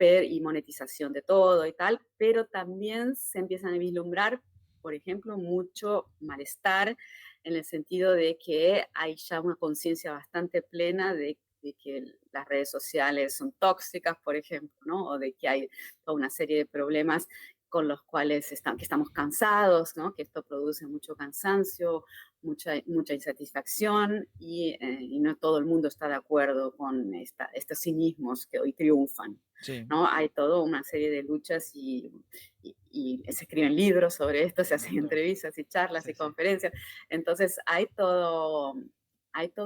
B: y monetización de todo y tal, pero también se empiezan a vislumbrar, por ejemplo, mucho malestar, en el sentido de que hay ya una conciencia bastante plena de que las redes sociales son tóxicas, por ejemplo, ¿no? O de que hay toda una serie de problemas con los cuales que estamos cansados, ¿no? Que esto produce mucho cansancio, mucha insatisfacción, y no todo el mundo está de acuerdo con estos cinismos que hoy triunfan,
A: Sí,
B: ¿no? Hay toda una serie de luchas y se escriben libros sobre esto, se
A: un
B: hacen
A: montón.
B: entrevistas y charlas
A: Sí,
B: y
A: sí.
B: conferencias. Entonces hay toda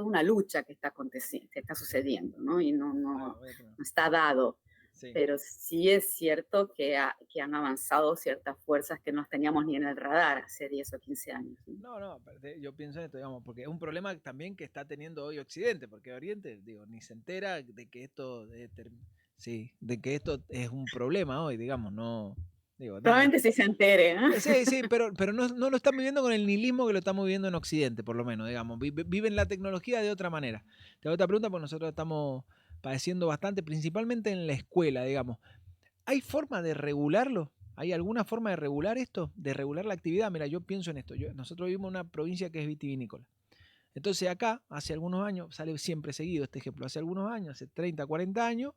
B: una lucha que está sucediendo, ¿no? Y
A: Bueno,
B: no
A: voy a tomar.
B: está dado.
A: Sí.
B: Pero sí es cierto que han avanzado ciertas fuerzas que no teníamos ni en el radar hace 10 o 15 años, ¿no?
A: No, no, aparte, yo pienso en esto, digamos, porque es un problema también que está teniendo hoy Occidente, porque Oriente, digo, ni se entera de que esto, sí, de que esto es un problema hoy, digamos, no, digo, nada.
B: Probablemente sí se entere, ¿eh?
A: Sí, sí, pero no, no lo están viviendo con el nihilismo que lo estamos viviendo en Occidente, por lo menos, digamos. Viven la tecnología de otra manera. Te hago otra pregunta, porque nosotros estamos padeciendo bastante, principalmente en la escuela, digamos. ¿Hay forma de regularlo? ¿Hay alguna forma de regular esto? De regular la actividad. Mira, yo pienso en esto. Nosotros vivimos en una provincia que es vitivinícola. Entonces acá, hace algunos años, sale siempre seguido este ejemplo, hace algunos años, hace 30, 40 años,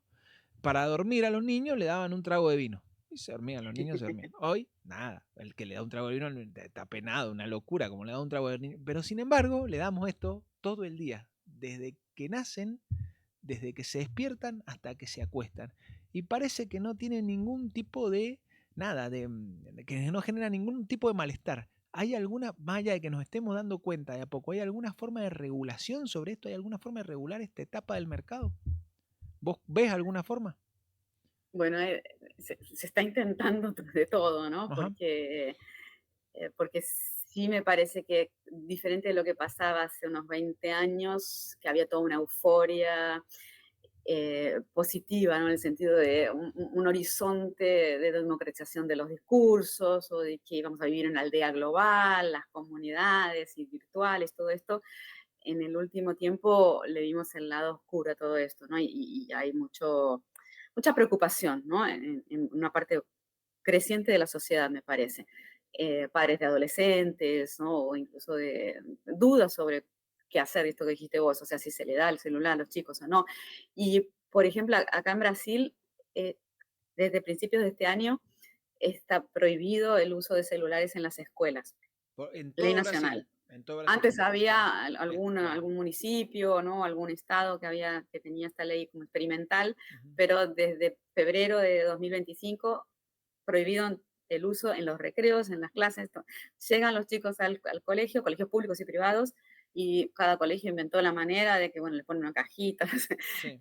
A: para dormir a los niños le daban un trago de vino. Y se dormían, los niños se dormían. Hoy, nada. El que le da un trago de vino está penado, una locura, como le da un trago de vino. Pero sin embargo, le damos esto todo el día, desde que nacen, desde que se despiertan hasta que se acuestan. Y parece que no tiene ningún tipo de nada, que no genera ningún tipo de malestar. ¿Hay alguna, más allá de que nos estemos dando cuenta de a poco, hay alguna forma de regulación sobre esto? ¿Hay alguna forma de regular esta etapa del mercado? ¿Vos ves alguna forma?
B: Bueno, se está intentando de todo, ¿no?
A: Ajá.
B: Porque sí me parece que diferente de lo que pasaba hace unos 20 años, que había toda una euforia positiva, ¿no? En el sentido de un horizonte de democratización de los discursos o de que íbamos a vivir en una aldea global, las comunidades y virtuales, todo esto. En el último tiempo le vimos el lado oscuro a todo esto, ¿no? Y hay mucha preocupación, ¿no? En una parte creciente de la sociedad, me parece. Padres de adolescentes, ¿no? O incluso de dudas sobre qué hacer, esto que dijiste vos, o sea, si se le da el celular a los chicos o no. Y, por ejemplo, acá en Brasil, eh, desde principios de este año, está prohibido el uso de celulares en las escuelas,
A: En
B: ley
A: todo Brasil,
B: nacional.
A: en todo Brasil.
B: Antes
A: Claro,
B: había
A: claro.
B: algún municipio, ¿no? Algún estado que tenía esta ley como experimental,
A: Ujú.
B: pero desde febrero de 2025 prohibido el uso en los recreos, en las clases. Llegan los chicos al colegio, colegios públicos y privados, y cada colegio inventó la manera de que, bueno, le ponen una cajita,
A: Sí,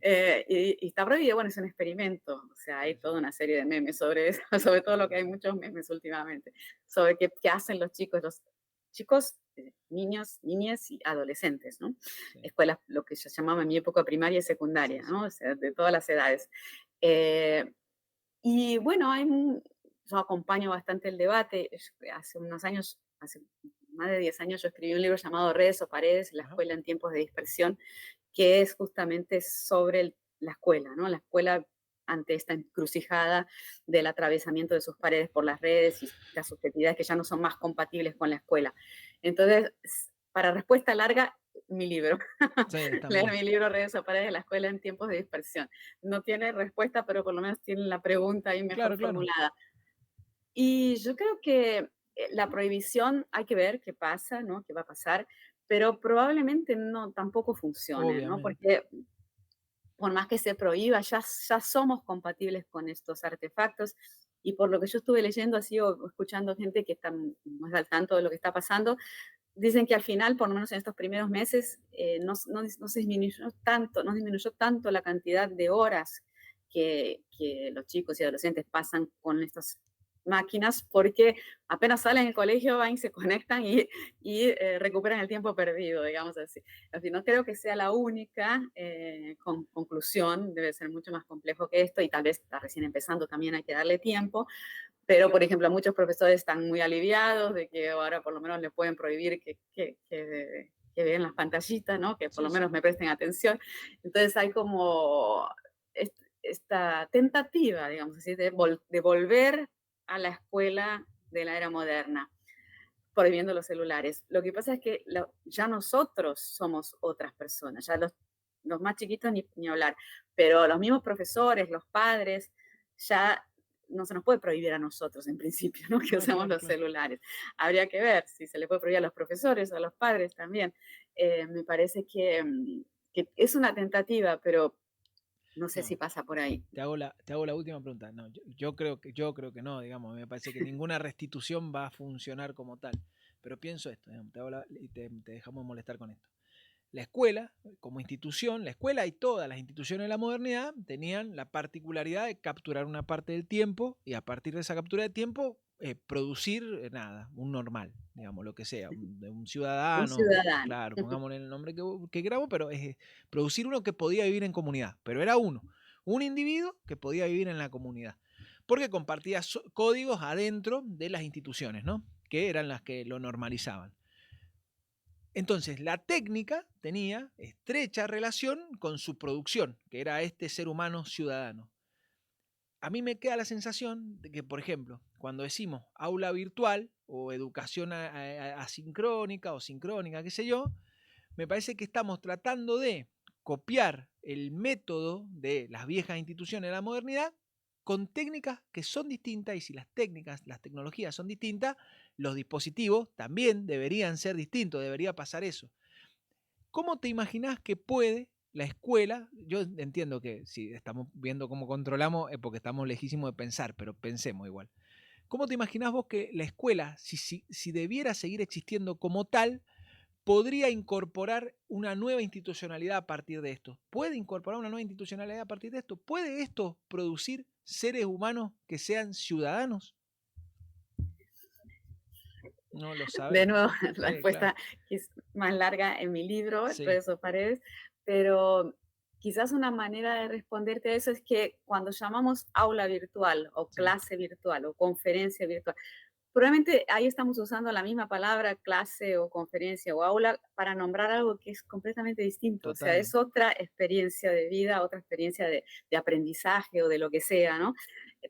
B: y está prohibido, bueno, es un experimento, o sea, hay
A: sí, sí.
B: toda una serie de memes sobre eso, sobre todo lo
A: Claro,
B: que hay muchos memes últimamente, sobre qué hacen los chicos, niños, niñas y adolescentes, ¿no?
A: sí,
B: Escuelas, lo que se llamaba en mi época primaria y
A: sí,
B: secundaria,
A: sí.
B: ¿no? O sea, de todas las edades. Eh, y bueno, yo acompaño bastante el debate. Hace unos años, hace más de 10 años, yo escribí un libro llamado Redes o Paredes, la
A: Ajá.
B: escuela en tiempos de dispersión, que es justamente sobre la escuela, ¿no? La escuela ante esta encrucijada del atravesamiento de sus paredes por las redes y las subjetividades que ya no son más compatibles con la escuela. Entonces, para respuesta larga, mi libro.
A: Sí, está muy
B: Leer
A: bien.
B: mi libro Redes o Paredes de la escuela en tiempos de dispersión. No tiene respuesta, pero por lo menos tiene la pregunta ahí mejor
A: Claro, claro.
B: formulada. Y yo creo que la prohibición hay que ver qué pasa, ¿no? ¿Qué va a pasar? Pero probablemente no tampoco funcione, ¿no?
A: Obviamente.
B: Porque por más que se prohíba, ya somos compatibles con estos artefactos. Y por lo que yo estuve leyendo así o escuchando gente que está más al tanto de lo que está pasando, dicen que al final, por lo menos en estos primeros meses, no se disminuyó tanto, no disminuyó tanto la cantidad de horas que los chicos y adolescentes pasan con estas máquinas, porque apenas salen del colegio van y se conectan y recuperan el tiempo perdido, digamos así. Así, no creo que sea la única conclusión, debe ser mucho más complejo que esto y tal vez está recién empezando, también hay que darle tiempo, pero, por ejemplo, muchos profesores están muy aliviados de que ahora por lo menos le pueden prohibir que vean las pantallitas, ¿no? Que por
A: Sí,
B: lo menos
A: sí.
B: me presten atención. Entonces hay como esta tentativa, digamos así, de volver a la escuela de la era moderna, prohibiendo los celulares. Lo que pasa es que ya nosotros somos otras personas, ya los más chiquitos ni hablar, pero los mismos profesores, los padres, ya no se nos puede prohibir a nosotros en principio, ¿no? Que
A: No,
B: usemos
A: claro,
B: los
A: claro.
B: celulares. Habría que ver si se le puede prohibir a los profesores o a los padres también. Me parece que es una tentativa, pero no sé si
A: No.
B: pasa por ahí.
A: Te hago la última pregunta. No, yo creo que no, digamos. Me parece que ninguna restitución va a funcionar como tal. Pero pienso esto, digamos, y te dejamos molestar con esto. La escuela, como institución, la escuela y todas las instituciones de la modernidad tenían la particularidad de capturar una parte del tiempo y a partir de esa captura de tiempo producir nada, un normal, digamos, lo que sea, un
B: Un
A: ciudadano,
B: ciudadano.
A: claro, pongámosle el nombre que grabo, pero es producir uno que podía vivir en comunidad, pero era uno, un individuo que podía vivir en la comunidad, porque compartía códigos adentro de las instituciones, ¿no? Que eran las que lo normalizaban. Entonces, la técnica tenía estrecha relación con su producción, que era este ser humano ciudadano. a mí me queda la sensación de que, por ejemplo, cuando decimos aula virtual o educación asincrónica o sincrónica, qué sé yo, me parece que estamos tratando de copiar el método de las viejas instituciones de la modernidad con técnicas que son distintas, y si las técnicas, las tecnologías son distintas, los dispositivos también deberían ser distintos, debería pasar eso. ¿Cómo te imaginás que puede la escuela? Yo entiendo que si estamos viendo cómo controlamos es porque estamos lejísimos de pensar, pero pensemos igual. ¿Cómo te imaginás vos que la escuela, si debiera seguir existiendo como tal, podría incorporar una nueva institucionalidad a partir de esto? ¿Puede incorporar una nueva institucionalidad a partir de esto? ¿Puede esto producir seres humanos que sean ciudadanos? No lo
B: De
A: sabemos.
B: nuevo, la
A: Sí, claro.
B: respuesta es más larga en mi libro,
A: Sí,
B: Redes o Paredes, pero quizás una manera de responderte a eso es que cuando llamamos aula virtual o
A: sí,
B: clase virtual o conferencia virtual, probablemente ahí estamos usando la misma palabra clase o conferencia o aula para nombrar algo que es completamente distinto. O sea,
A: total.
B: es otra experiencia de vida, otra experiencia de aprendizaje o de lo que sea, ¿no?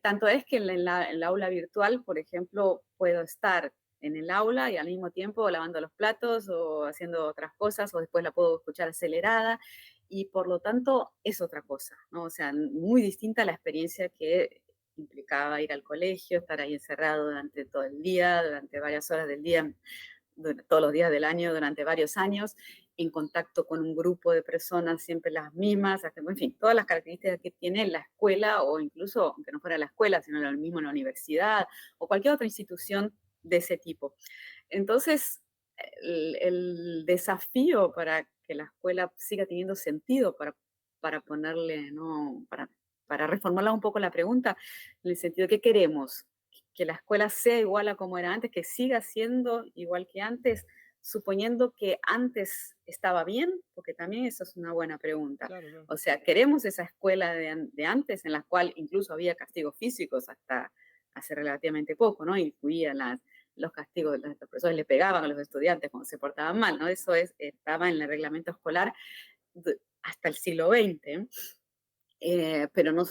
B: Tanto es que en la aula virtual, por ejemplo, puedo estar en el aula y al mismo tiempo lavando los platos o haciendo otras cosas, o después la puedo escuchar acelerada, y por lo tanto es otra cosa, ¿no? O sea, muy distinta a la experiencia que implicaba ir al colegio, estar ahí encerrado durante todo el día, durante varias horas del día, todos los días del año, durante varios años, en contacto con un grupo de personas siempre las mismas, en fin, todas las características que tiene la escuela, o incluso, aunque no fuera la escuela, sino lo mismo en la universidad o cualquier otra institución de ese tipo. Entonces, el desafío para que la escuela siga teniendo sentido, para ponerle, ¿no? Para reformular un poco la pregunta, en el sentido de qué queremos, que la escuela sea igual a como era antes, que siga siendo igual que antes, suponiendo que antes estaba bien, porque también eso es una buena pregunta.
A: Claro, claro.
B: O sea, ¿queremos esa escuela de antes en la cual incluso había castigos físicos hasta hace relativamente poco, ¿no? Incluía los castigos, los profesores le pegaban a los estudiantes cuando se portaban mal, ¿no? Eso estaba en el reglamento escolar hasta el siglo XX, pero no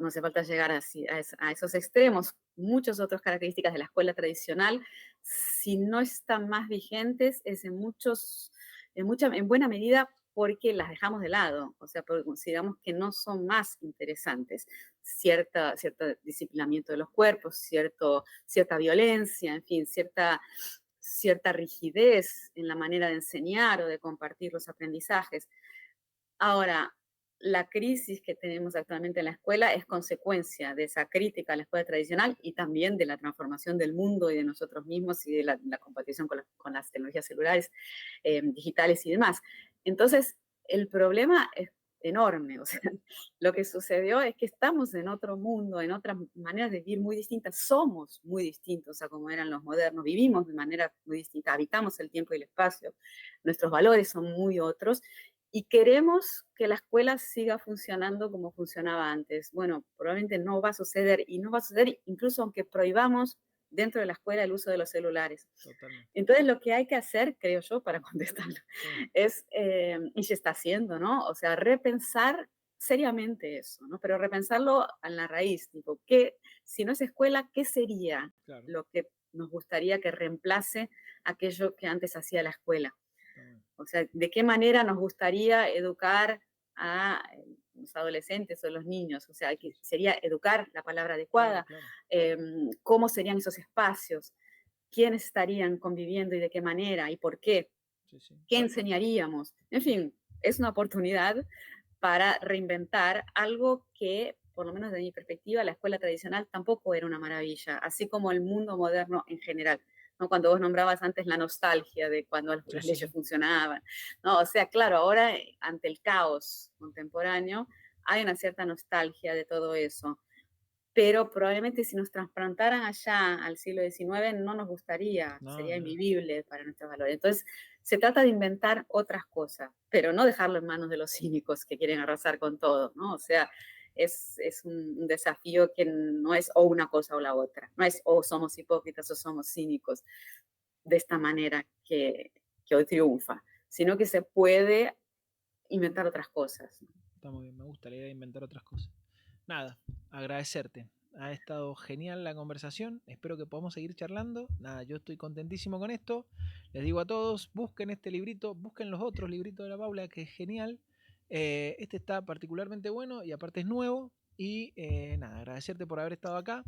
B: hace falta llegar a esos extremos. Muchas otras características de la escuela tradicional, si no están más vigentes, es en buena medida porque las dejamos de lado, o sea, porque consideramos que no son más interesantes. Cierto disciplinamiento de los cuerpos, cierta violencia, en fin, cierta rigidez en la manera de enseñar o de compartir los aprendizajes. Ahora, la crisis que tenemos actualmente en la escuela es consecuencia de esa crítica a la escuela tradicional y también de la transformación del mundo y de nosotros mismos y de la compatición con las tecnologías celulares, digitales y demás. Entonces, el problema es enorme. O sea, lo que sucedió es que estamos en otro mundo, en otras maneras de vivir muy distintas. Somos muy distintos a como eran los modernos. Vivimos de manera muy distinta. Habitamos el tiempo y el espacio. Nuestros valores son muy otros y queremos que la escuela siga funcionando como funcionaba antes. Bueno, probablemente no va a suceder, y no va a suceder incluso aunque prohibamos dentro de la escuela el uso de los celulares.
A: Totalmente.
B: Entonces, lo que hay que hacer, creo yo, para contestarlo,
A: Sí.
B: es, y se está haciendo, ¿no? O sea, repensar seriamente eso, ¿no? Pero repensarlo a la raíz, tipo, si no es escuela, ¿qué sería
A: Claro.
B: lo que nos gustaría que reemplace aquello que antes hacía la escuela?
A: Está bueno.
B: O sea, ¿de qué manera nos gustaría educar a los adolescentes o los niños? O sea,
A: Sí,
B: que
A: sí.
B: sería educar la palabra
A: Claro,
B: adecuada.
A: claro.
B: ¿Cómo serían esos espacios? ¿Quiénes estarían conviviendo y de qué manera y por qué?
A: Sí, sí.
B: ¿Qué enseñaríamos? En fin, es una oportunidad para reinventar algo que, por lo menos de mi perspectiva, la escuela tradicional tampoco era una maravilla, así como el mundo moderno en general, ¿no? Cuando vos nombrabas antes la nostalgia de cuando
A: Sí,
B: las
A: sí,
B: leyes
A: sí.
B: funcionaban, ¿no? O sea, claro, ahora ante el caos contemporáneo hay una cierta nostalgia de todo eso, pero probablemente si nos trasplantaran allá al siglo XIX no nos gustaría,
A: No,
B: sería
A: ni hablar.
B: invivible para nuestros valores. Entonces, se trata de inventar otras cosas, pero no dejarlo en manos de los cínicos que quieren arrasar con todo, ¿no? O sea, es un desafío que no es o una cosa o la otra, no es o somos hipócritas o somos cínicos de esta manera que hoy triunfa, sino que se puede inventar otras cosas.
A: Está muy bien. Me gusta la idea de inventar otras cosas. nada, agradecerte. Ha estado genial la conversación. Espero que podamos seguir charlando. Nada, yo estoy contentísimo con esto. Les digo a todos, busquen este librito, busquen los otros libritos de la Paula, que es genial. Este está particularmente bueno y aparte es nuevo. Y nada, agradecerte por haber estado acá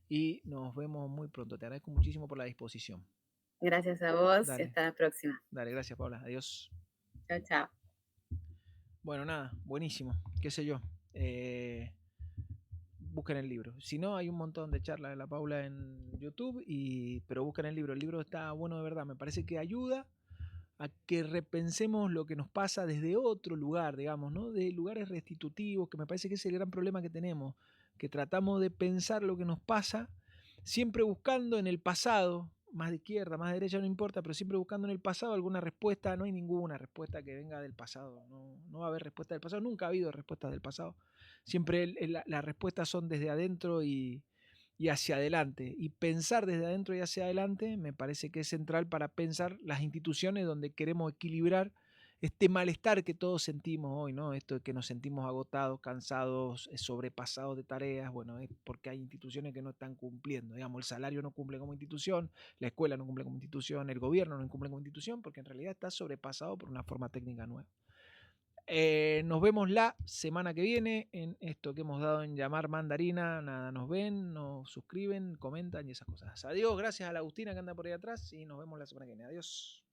A: y nos vemos muy pronto. Te agradezco muchísimo por la disposición.
B: Gracias a vos y
A: Dale,
B: hasta la próxima.
A: dale, gracias Paula. Adiós.
B: Chao, chao.
A: Bueno, nada, buenísimo. Qué sé yo. Busquen el libro. Si no, hay un montón de charlas de la Paula en YouTube, pero busquen el libro. El libro está bueno de verdad. Me parece que ayuda a que repensemos lo que nos pasa desde otro lugar, digamos, ¿no? De lugares restitutivos, que me parece que es el gran problema que tenemos, que tratamos de pensar lo que nos pasa, siempre buscando en el pasado, más de izquierda, más de derecha, no importa, pero siempre buscando en el pasado alguna respuesta. No hay ninguna respuesta que venga del pasado, no va a haber respuesta del pasado, nunca ha habido respuestas del pasado. Siempre las respuestas son desde adentro y hacia adelante. Y pensar desde adentro y hacia adelante me parece que es central para pensar las instituciones donde queremos equilibrar este malestar que todos sentimos hoy, ¿no? Esto de que nos sentimos agotados, cansados, sobrepasados de tareas, bueno, es porque hay instituciones que no están cumpliendo. Digamos, el salario no cumple como institución, la escuela no cumple como institución, el gobierno no cumple como institución, porque en realidad está sobrepasado por una forma técnica nueva. Nos vemos la semana que viene en esto que hemos dado en llamar mandarina. Nada, nos ven, nos suscriben, comentan y esas cosas. Adiós, gracias a la Agustina que anda por ahí atrás y nos vemos la semana que viene. Adiós.